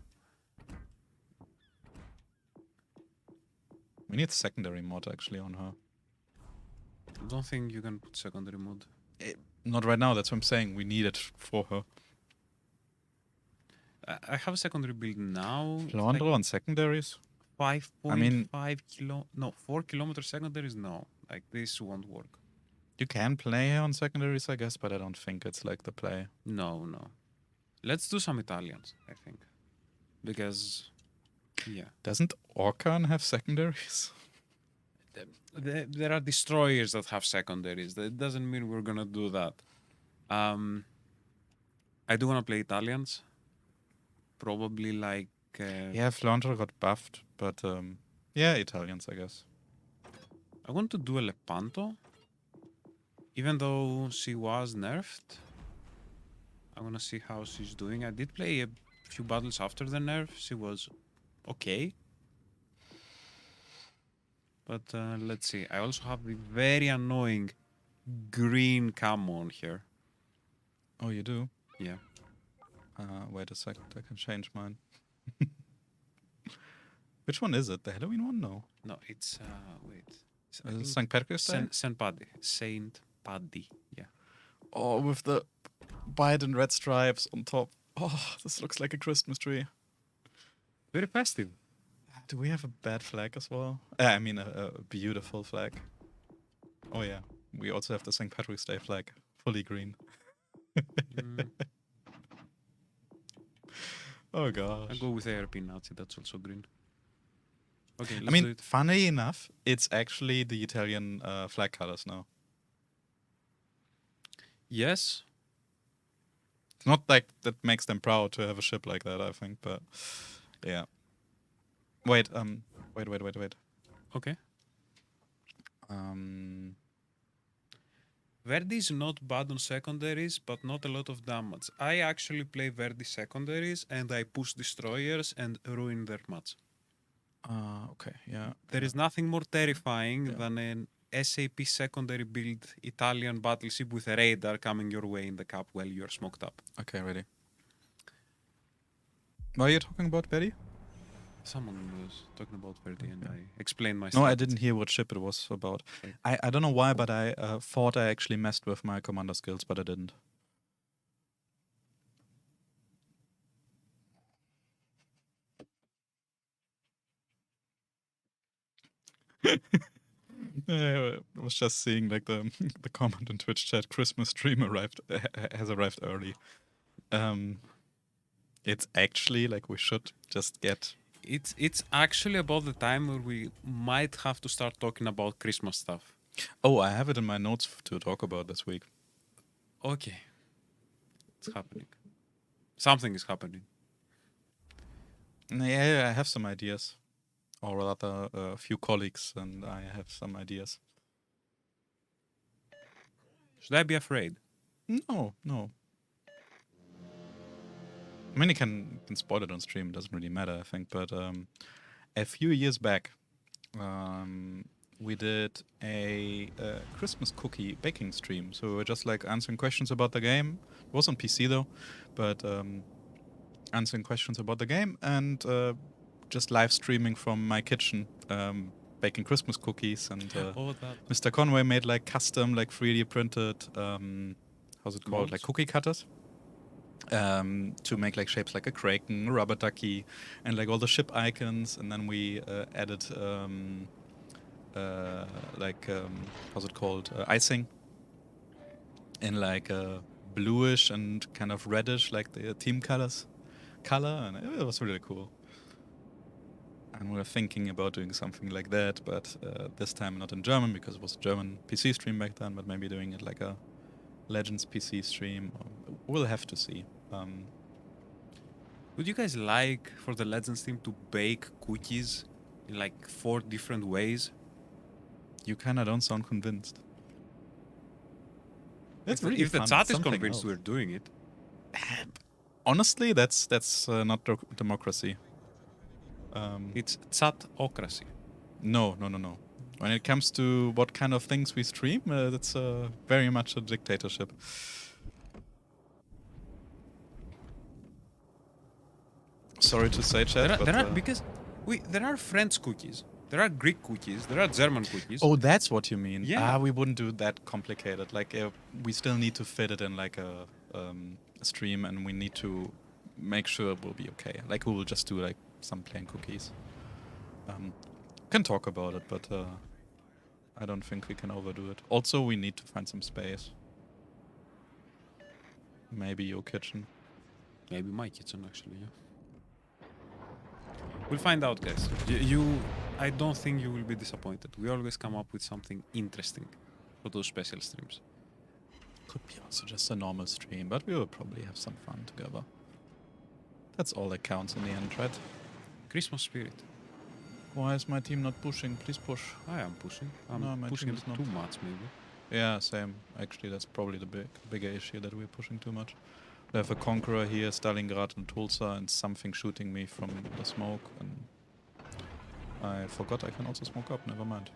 we need secondary mod actually on her. I don't think you can put secondary mode. Not right now. That's what I'm saying. We need it for her. I have a secondary build now. It's Flandre on secondaries. 5.5 kilo. No, 4 kilometer secondaries. No, like this won't work. You can play her on secondaries, I guess, but I don't think it's like the play. No. Let's do some Italians, I think. Because, yeah. Doesn't Orkan have secondaries? There are destroyers that have secondaries. That doesn't mean we're gonna do that. I do wanna play Italians. Probably like Yeah, Flandre got buffed, but yeah, Italians, I guess. I want to do a Lepanto, even though she was nerfed. I want to see how she's doing. I did play a few battles after the nerf. She was okay. But let's see. I also have the very annoying green camo on here. Oh, you do? Yeah. Wait a second, I can change mine. Which one is it? The Halloween one? No. No, it's wait. I Is it think St. Patrick's Day? Saint Paddy. Saint Paddy. Yeah. Oh, with the white and red stripes on top. Oh, this looks like a Christmas tree. Very festive. Do we have a bad flag as well? I mean, a beautiful flag. Oh yeah, we also have the St. Patrick's Day flag, fully green. Mm, Oh I gosh. go with ARP Nazi. That's also green. Okay, let's I do mean, it. funny enough, it's actually the Italian flag colors now. Yes. It's not like that makes them proud to have a ship like that, I think, but yeah. Wait. Okay. Um, Verdi is not bad on secondaries, but not a lot of damage. I actually play Verdi secondaries and I push destroyers and ruin their match. okay, yeah. There is nothing more terrifying Yeah. than an SAP secondary build Italian battleship with a radar coming your way in the cap while you're smoked up. Okay, ready. What are you talking about, Betty? Someone was talking about Verdi and I explained my No, I strategy. didn't hear what ship it was about. Right. I don't know why, but I thought I actually messed with my commander skills, but I didn't. I was just seeing like the the comment in Twitch chat. Christmas stream has arrived early. It's actually like we should just get. It's actually about the time where we might have to start talking about Christmas stuff. Oh, I have it in my notes to talk about this week. Okay. It's happening. Something is happening. Yeah, I have some ideas, or rather, a few colleagues, and I have some ideas. Should I be afraid? No. I mean, you can spoil it on stream. It doesn't really matter, I think. But a few years back, we did a Christmas cookie baking stream. So we were just like answering questions about the game. It was on PC though, but answering questions about the game and just live streaming from my kitchen, baking Christmas cookies. And Oh, that. Mr. Conway made like custom, like 3D printed, how's it called, Molds? like cookie cutters. To make like shapes like a kraken, a rubber ducky, and like all the ship icons, and then we added how's it called, icing in like a bluish and kind of reddish, like the team color, and it was really cool. And we were thinking about doing something like that, but this time not in German because it was a German PC stream back then, but maybe doing it like a Legends PC stream. We'll have to see. Would you guys like for the Legends team to bake cookies in like 4 different ways? You kind of don't sound convinced. If the chat is convinced we're doing it. Honestly, that's not democracy. It's chatocracy. No. When it comes to what kind of things we stream, that's very much a dictatorship. Sorry to say, chat, There are French cookies, there are Greek cookies, there are German cookies. Oh, that's what you mean. Yeah. We wouldn't do that complicated. Like, we still need to fit it in like a stream, and we need to make sure it will be okay. Like, we will just do like some plain cookies. Can talk about it, but I don't think we can overdo it. Also, we need to find some space. Maybe your kitchen. Maybe my kitchen, actually, yeah. We'll find out, guys. I don't think you will be disappointed. We always come up with something interesting for those special streams. Could be also just a normal stream, but we will probably have some fun together. That's all that counts in the end, right? Christmas spirit. Why is my team not pushing? Please push. I am pushing. I'm No, my pushing team it is not. too much, maybe. Yeah, same. Actually, that's probably the bigger issue, that we're pushing too much. I have a Conqueror here, Stalingrad and Tulsa, and something shooting me from the smoke. And I forgot I can also smoke up. Never mind.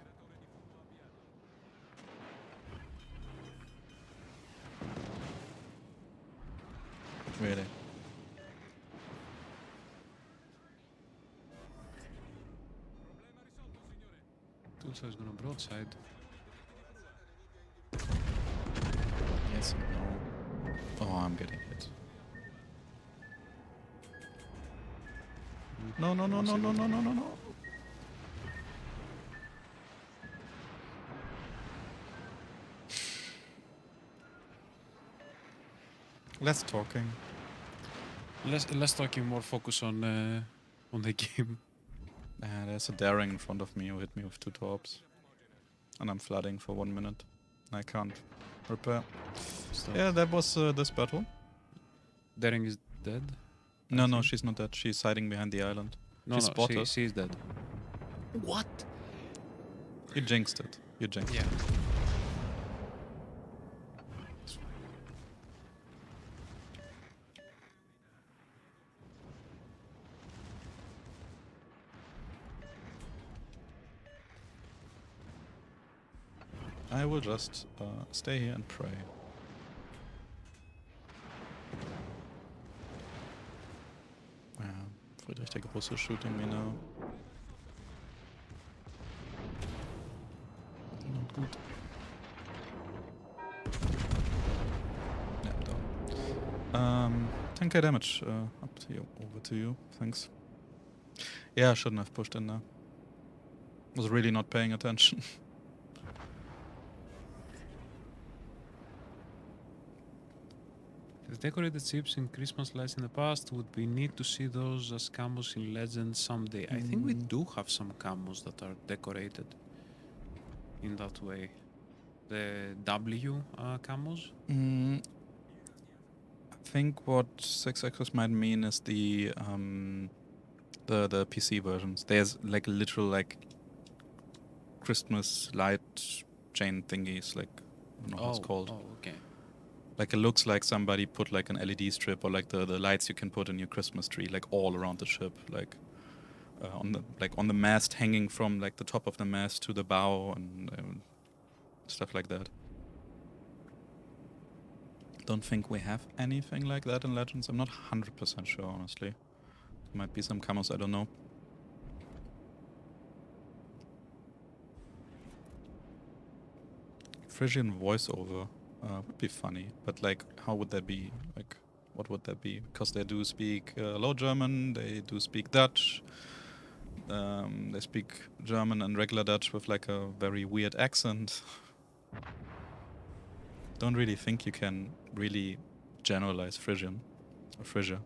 Really? Tulsa is gonna broadside. Yes and no. Oh, I'm getting hit. No, no, no, no, no, no, no, no, no. Less talking. Less talking, more focus on the game. There's a daring in front of me who hit me with 2 torps. And I'm flooding for 1 minute. I can't repair. Stop. Yeah, that was this battle. Daring is dead. No, I no, think. she's not dead. She's hiding behind the island. No, She no, spotted us. she's dead. What? You jinxed it. You jinxed Yeah. it. I will just stay here and pray. Yeah, Friedrich der Große is shooting me now. Not good. Yeah, down. 10k damage. Up to you. Over to you. Thanks. Yeah, I shouldn't have pushed in there. Was really not paying attention. The decorated ships in Christmas lights in the past, would we need to see those as camos in Legends someday? I think we do have some camos that are decorated in that way. The W camos? I think what 6X's might mean is the PC versions. There's like literal like Christmas light chain thingies, like I don't know how it's called. Oh, okay. Like it looks like somebody put like an LED strip or like the lights you can put in your Christmas tree, like all around the ship, like on the mast, hanging from like the top of the mast to the bow and stuff like that. Don't think we have anything like that in Legends. I'm not 100% sure, honestly. There might be some camos, I don't know. Frisian voiceover would be funny, but like, how would that be? Like, what would that be? Because they do speak Low German, they do speak Dutch, they speak German and regular Dutch with like a very weird accent. Don't really think you can really generalize Frisian or Frisia.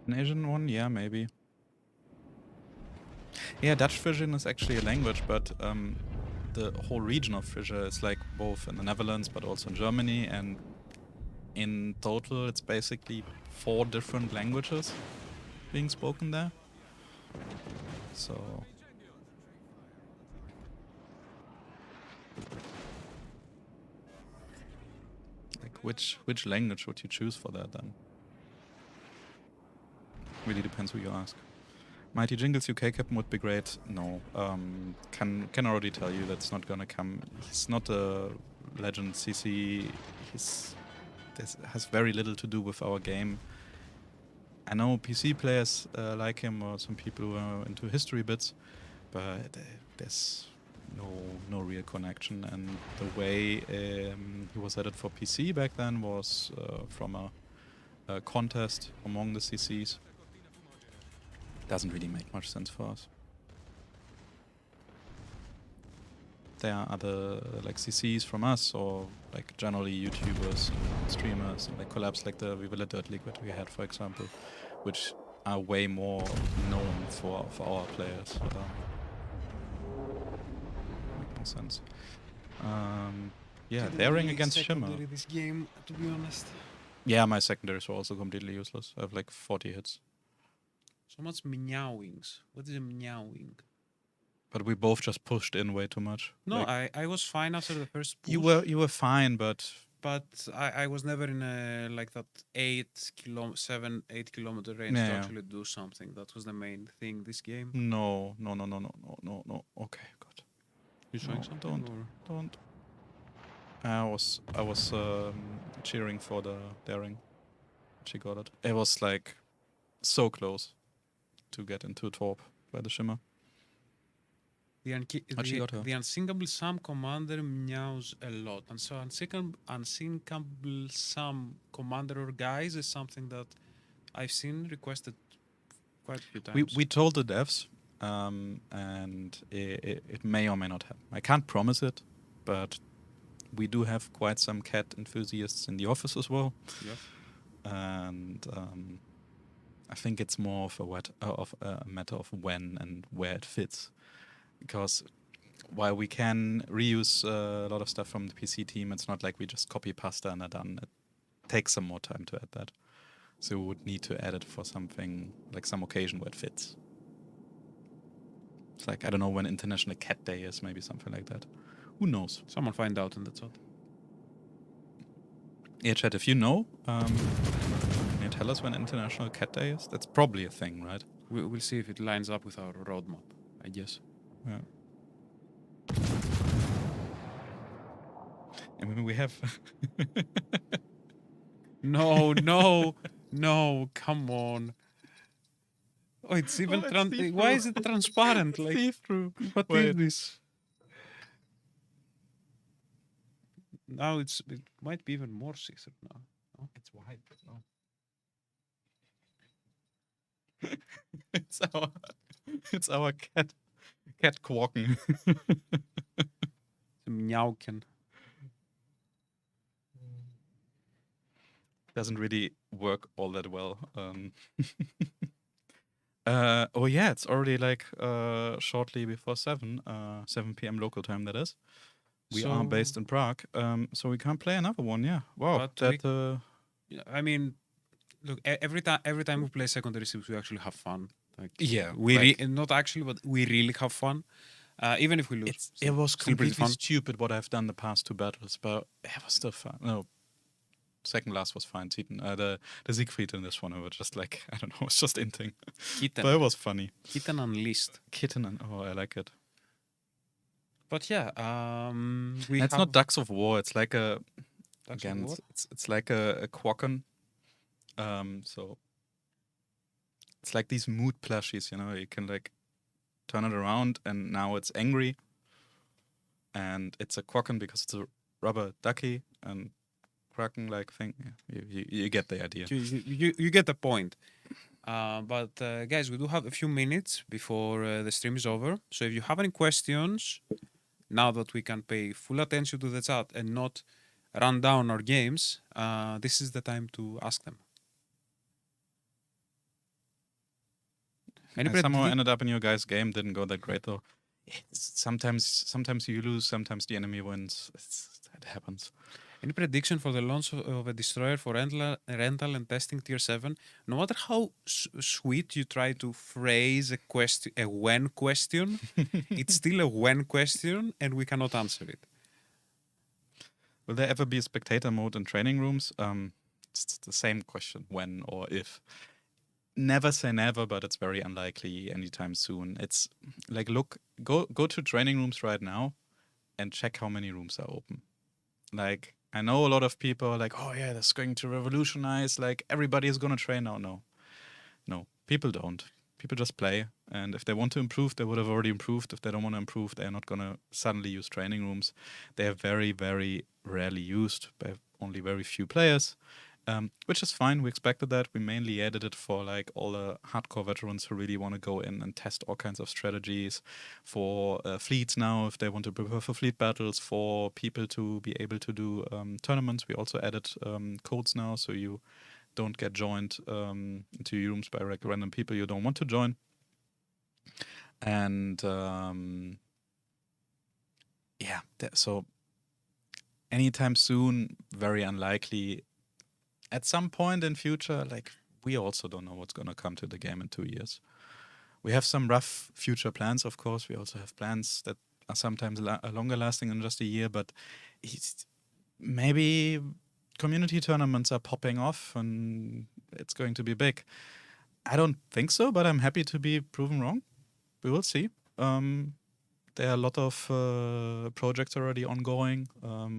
An Asian one? Yeah, maybe. Yeah, Dutch Frisian is actually a language, but the whole region of Frisia is like both in the Netherlands but also in Germany, and in total it's basically 4 different languages being spoken there. So like which language would you choose for that then? Really depends who you ask. Mighty Jingles UK captain would be great. No, can already tell you that's not gonna come. He's not a legend CC. This has very little to do with our game. I know PC players like him, or some people who are into history bits, but there's no real connection. And the way he was added for PC back then was from a contest among the CCs. Doesn't really make much sense for us. there are other like CCs from us or like generally YouTubers and streamers and like collabs like the Viva La Dirt League that we had, for example, which are way more known for our players. Make no sense. Yeah, daring against Shimmer. This game, to be honest. Yeah, my secondaries were also completely useless. I have like 40 hits. So much meowings. What is a meowing? But we both just pushed in way too much. No, Like, I was fine after the first push. you were fine, but I was never in a like that 8 kilometer range Yeah, to yeah. actually do something. That was the main thing this game. no. Okay, God. You showing No, something? don't. Or? Don't. I was cheering for the daring. She got it. It was like so close to get into top by the shimmer. But she got her. The unsinkable Sam commander meows a lot, and so unsinkable Sam commander or guys is something that I've seen requested quite a few times. We told the devs, and it may or may not happen. I can't promise it, but we do have quite some cat enthusiasts in the office as well. Yep. And I think it's more of a matter of when and where it fits, because while we can reuse a lot of stuff from the PC team, it's not like we just copy pasta and are done. It takes some more time to add that, so we would need to add it for something like some occasion where it fits. It's like, I don't know when International Cat Day is, maybe something like that. Who knows? Someone find out in the chat. Yeah, chat, if you know, can you tell us when International Cat Day is? That's probably a thing, right? We'll see if it lines up with our roadmap, I guess. Yeah. I mean, we have... No, no, no, come on. Oh, it's even Oh, it's see-through. why is it transparent? Like, see-through. what is Wait. this? Now it might be even more see-through now. No? It's white. No. it's our cat quawking. The meowken. Doesn't really work all that well. Oh yeah, it's already like shortly before 7 p.m. local time, that is. We are based in Prague, so we can't play another one. Yeah, wow. But I mean, look, every time we play secondary ships, we actually have fun. Like, Yeah, we like- not actually, but we really have fun. Even if we lose, it was still pretty completely fun. stupid what I've done the past 2 battles, but it was still fun. No, second last was fine. The Siegfried in this one, it was just like, I don't know, it's just inting. Kitten, But it was funny. Kitten Unleashed. Kitten and I like it. But yeah, It's not Ducks of War. It's like a Ducks of again. War? It's like a Quacken. So it's like these mood plushies. You know, you can like turn it around, and now it's angry. And it's a Quacken because it's a rubber ducky and Kraken like thing. Yeah, you get the idea. You get the point. But guys, we do have a few minutes before the stream is over. So if you have any questions, now that we can pay full attention to the chat and not run down our games, this is the time to ask them. I somehow ended up in your guys' game. Didn't go that great though. Sometimes you lose. Sometimes the enemy wins. It happens. Any prediction for the launch of a destroyer for rental and testing tier 7? No matter how sweet you try to phrase a when question, it's still a when question, and we cannot answer it. Will there ever be a spectator mode in training rooms? It's the same question, when or if. Never say never, but it's very unlikely anytime soon. It's like, go to training rooms right now and check how many rooms are open. Like, I know a lot of people are like, oh yeah, that's going to revolutionize, like everybody is going to train now. No, people don't. People just play. And if they want to improve, they would have already improved. If they don't want to improve, they're not going to suddenly use training rooms. They are very, very rarely used by only very few players. which is fine. We expected that. We mainly added it for like all the hardcore veterans who really want to go in and test all kinds of strategies, for fleets now if they want to prepare for fleet battles, for people to be able to do tournaments. We also added codes now, so you don't get joined into your rooms by random people you don't want to join. And yeah, so anytime soon, very unlikely. At some point in future, like, we also don't know what's going to come to the game in 2 years. We have some rough future plans, of course. We also have plans that are sometimes longer lasting than just a year, but maybe community tournaments are popping off and it's going to be big. I don't think so, but I'm happy to be proven wrong. We will see. There are a lot of projects already ongoing,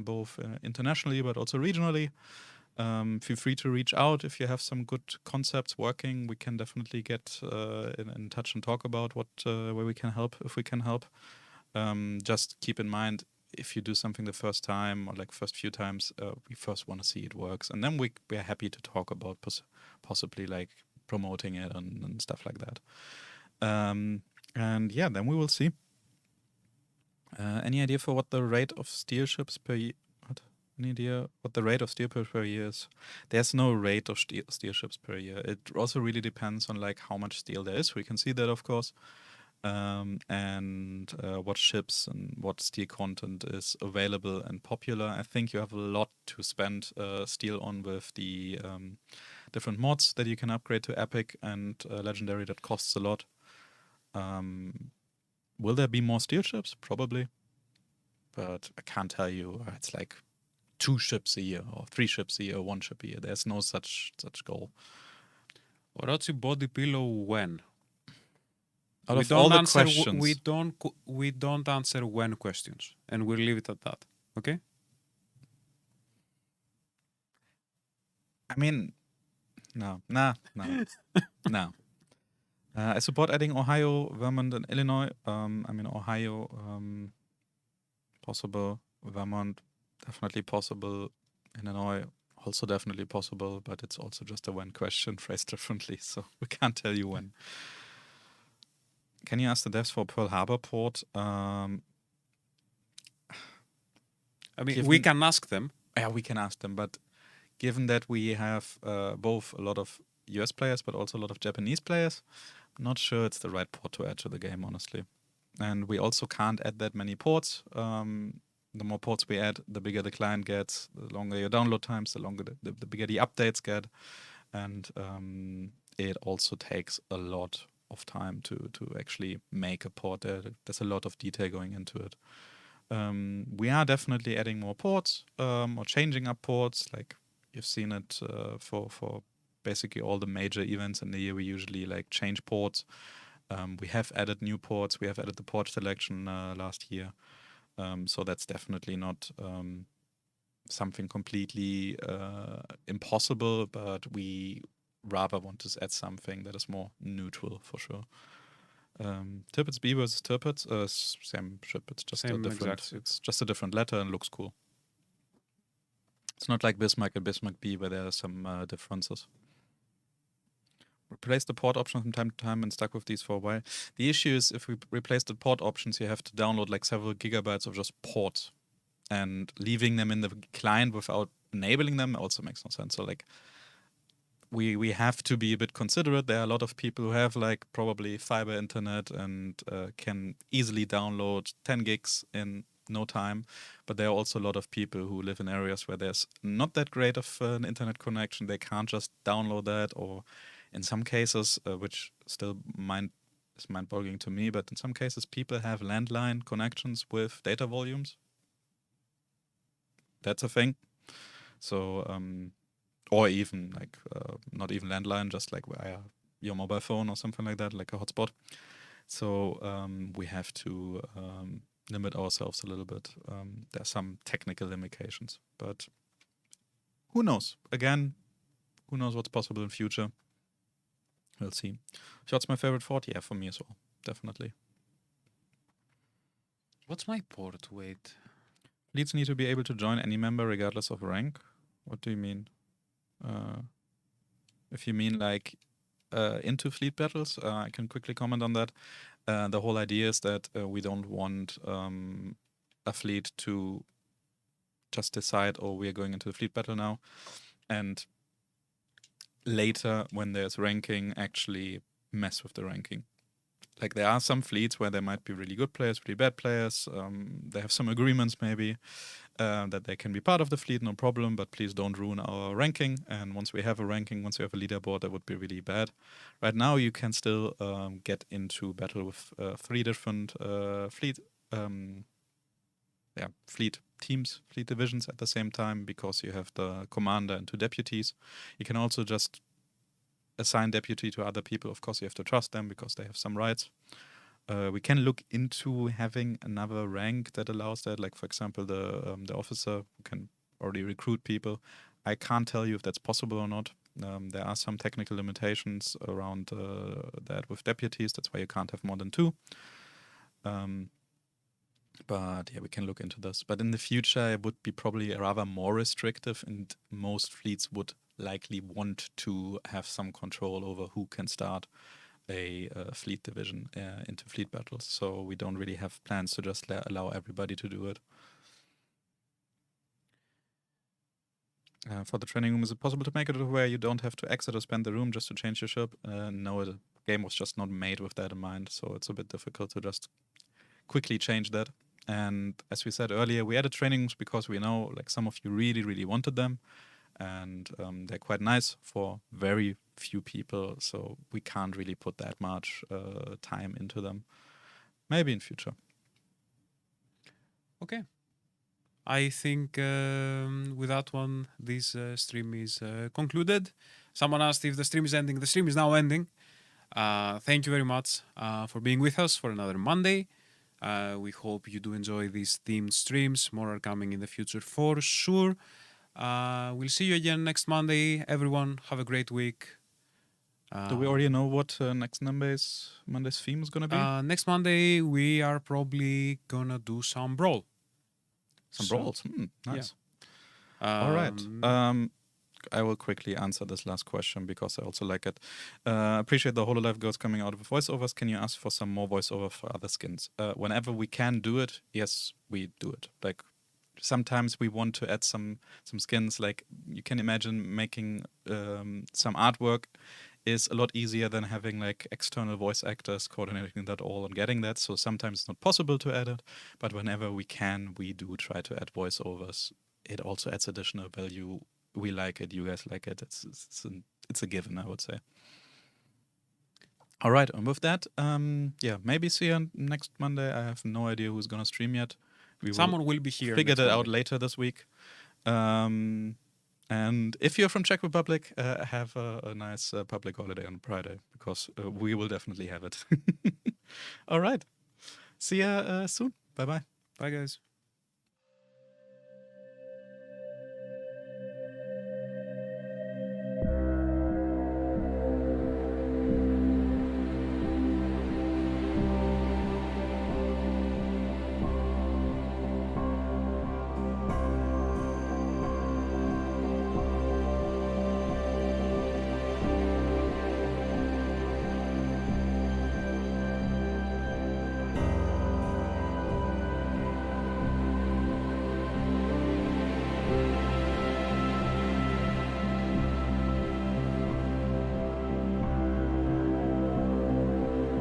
both internationally but also regionally. Feel free to reach out if you have some good concepts working. We can definitely get in touch and talk about where we can help, if we can help. Just keep in mind, if you do something the first time or like first few times, we first want to see it works, and then we're happy to talk about possibly like promoting it and stuff like that. And yeah, then we will see. Any idea for what the rate of steel ships per year? Any idea what the rate of steel per year is? There's no rate of steel ships per year. It also really depends on like how much steel there is. We can see that, of course, and what ships and what steel content is available and popular. I think you have a lot to spend steel on with the different mods that you can upgrade to epic and legendary. That costs a lot. Will there be more steel ships? Probably, but I can't tell you. It's like 2 ships a year or 3 ships a year, 1 ship a year. There's no such goal. Orochi body pillow when? Out of all the answer questions, we don't answer when questions, and we'll leave it at that. Okay? I mean, no. I support adding Ohio, Vermont, and Illinois. Ohio, possible. Vermont, definitely possible. Illinois, also definitely possible, but it's also just a when question phrased differently, so we can't tell you when. Can you ask the devs for Pearl Harbor port? We can ask them. Yeah, we can ask them, but given that we have both a lot of US players but also a lot of Japanese players, I'm not sure it's the right port to add to the game, honestly. And we also can't add that many ports. The more ports we add, the bigger the client gets, the longer your download times, the bigger the updates get. And it also takes a lot of time to actually make a port. There's a lot of detail going into it. We are definitely adding more ports or changing up ports. Like you've seen it for basically all the major events in the year. We usually like change ports. We have added new ports. We have added the port selection last year. So that's definitely not something completely impossible, but we rather want to add something that is more neutral for sure. Tirpitz B versus Tirpitz, same ship. It's just a different. Exactly. It's just a different letter and looks cool. It's not like Bismarck and Bismarck B where there are some differences. Replace the port options from time to time and stuck with these for a while. The issue is if we replace the port options, you have to download like several gigabytes of just ports, and leaving them in the client without enabling them also makes no sense. So like we have to be a bit considerate. There are a lot of people who have like probably fiber internet and can easily download 10 gigs in no time. But there are also a lot of people who live in areas where there's not that great of an internet connection. They can't just download that, or in some cases, which still is mind-boggling to me, but in some cases people have landline connections with data volumes. That's a thing. So, or even like not even landline, just like via your mobile phone or something like that, like a hotspot. So we have to limit ourselves a little bit. There's some technical limitations, but who knows? Again, who knows what's possible in future? We'll see. Shot's my favorite fort? Yeah, for me as well. Definitely. What's my port? Wait. Leads need to be able to join any member regardless of rank. What do you mean? If you mean like into fleet battles, I can quickly comment on that. The whole idea is that we don't want a fleet to just decide, oh, we're going into the fleet battle now, and later when there's ranking, actually mess with the ranking. Like there are some fleets where there might be really good players, really bad players. They have some agreements maybe that they can be part of the fleet, no problem, but please don't ruin our ranking. And once we have a ranking, once we have a leaderboard, that would be really bad. Right now, you can still get into battle with 3 different fleet teams, fleet divisions at the same time, because you have the commander and 2 deputies. You can also just assign deputy to other people. Of course, you have to trust them because they have some rights. We can look into having another rank that allows that, like for example, the officer who can already recruit people. I can't tell you if that's possible or not. There are some technical limitations around that with deputies. That's why you can't have more than 2. But yeah, we can look into this. But in the future, it would be probably rather more restrictive, and most fleets would likely want to have some control over who can start a fleet division into fleet battles. So we don't really have plans to just allow everybody to do it. For the training room, is it possible to make it where you don't have to exit or spend the room just to change your ship? No, the game was just not made with that in mind, so it's a bit difficult to just quickly change that. And as we said earlier, we added training rooms because we know like some of you really, really wanted them, and they're quite nice for very few people, so we can't really put that much time into them. Maybe in future. Okay. I think with that one, this stream is concluded. Someone asked if the stream is ending. The stream is now ending. Thank you very much for being with us for another Monday. We hope you do enjoy these themed streams. More are coming in the future for sure. We'll see you again next Monday. Everyone, have a great week. Do we already know what next Monday's theme is going to be? Next Monday, we are probably going to do some Brawl. Some brawls. Nice. Yeah. All right. I will quickly answer this last question because I also like it. Appreciate the HoloLive girls coming out with voiceovers. Can you ask for some more voiceover for other skins? Whenever we can do it, yes, we do it. Like sometimes we want to add some skins. Like you can imagine making some artwork is a lot easier than having like external voice actors coordinating that all and getting that. So sometimes it's not possible to add it, but whenever we can, we do try to add voiceovers. It also adds additional value. We like it. You guys like it. It's a given, I would say. All right. And with that, maybe see you next Monday. I have no idea who's gonna stream yet. Someone will be here. Figure that out later this week. And if you're from Czech Republic, have a nice public holiday on Friday because we will definitely have it. All right. See ya soon. Bye-bye. Bye, guys.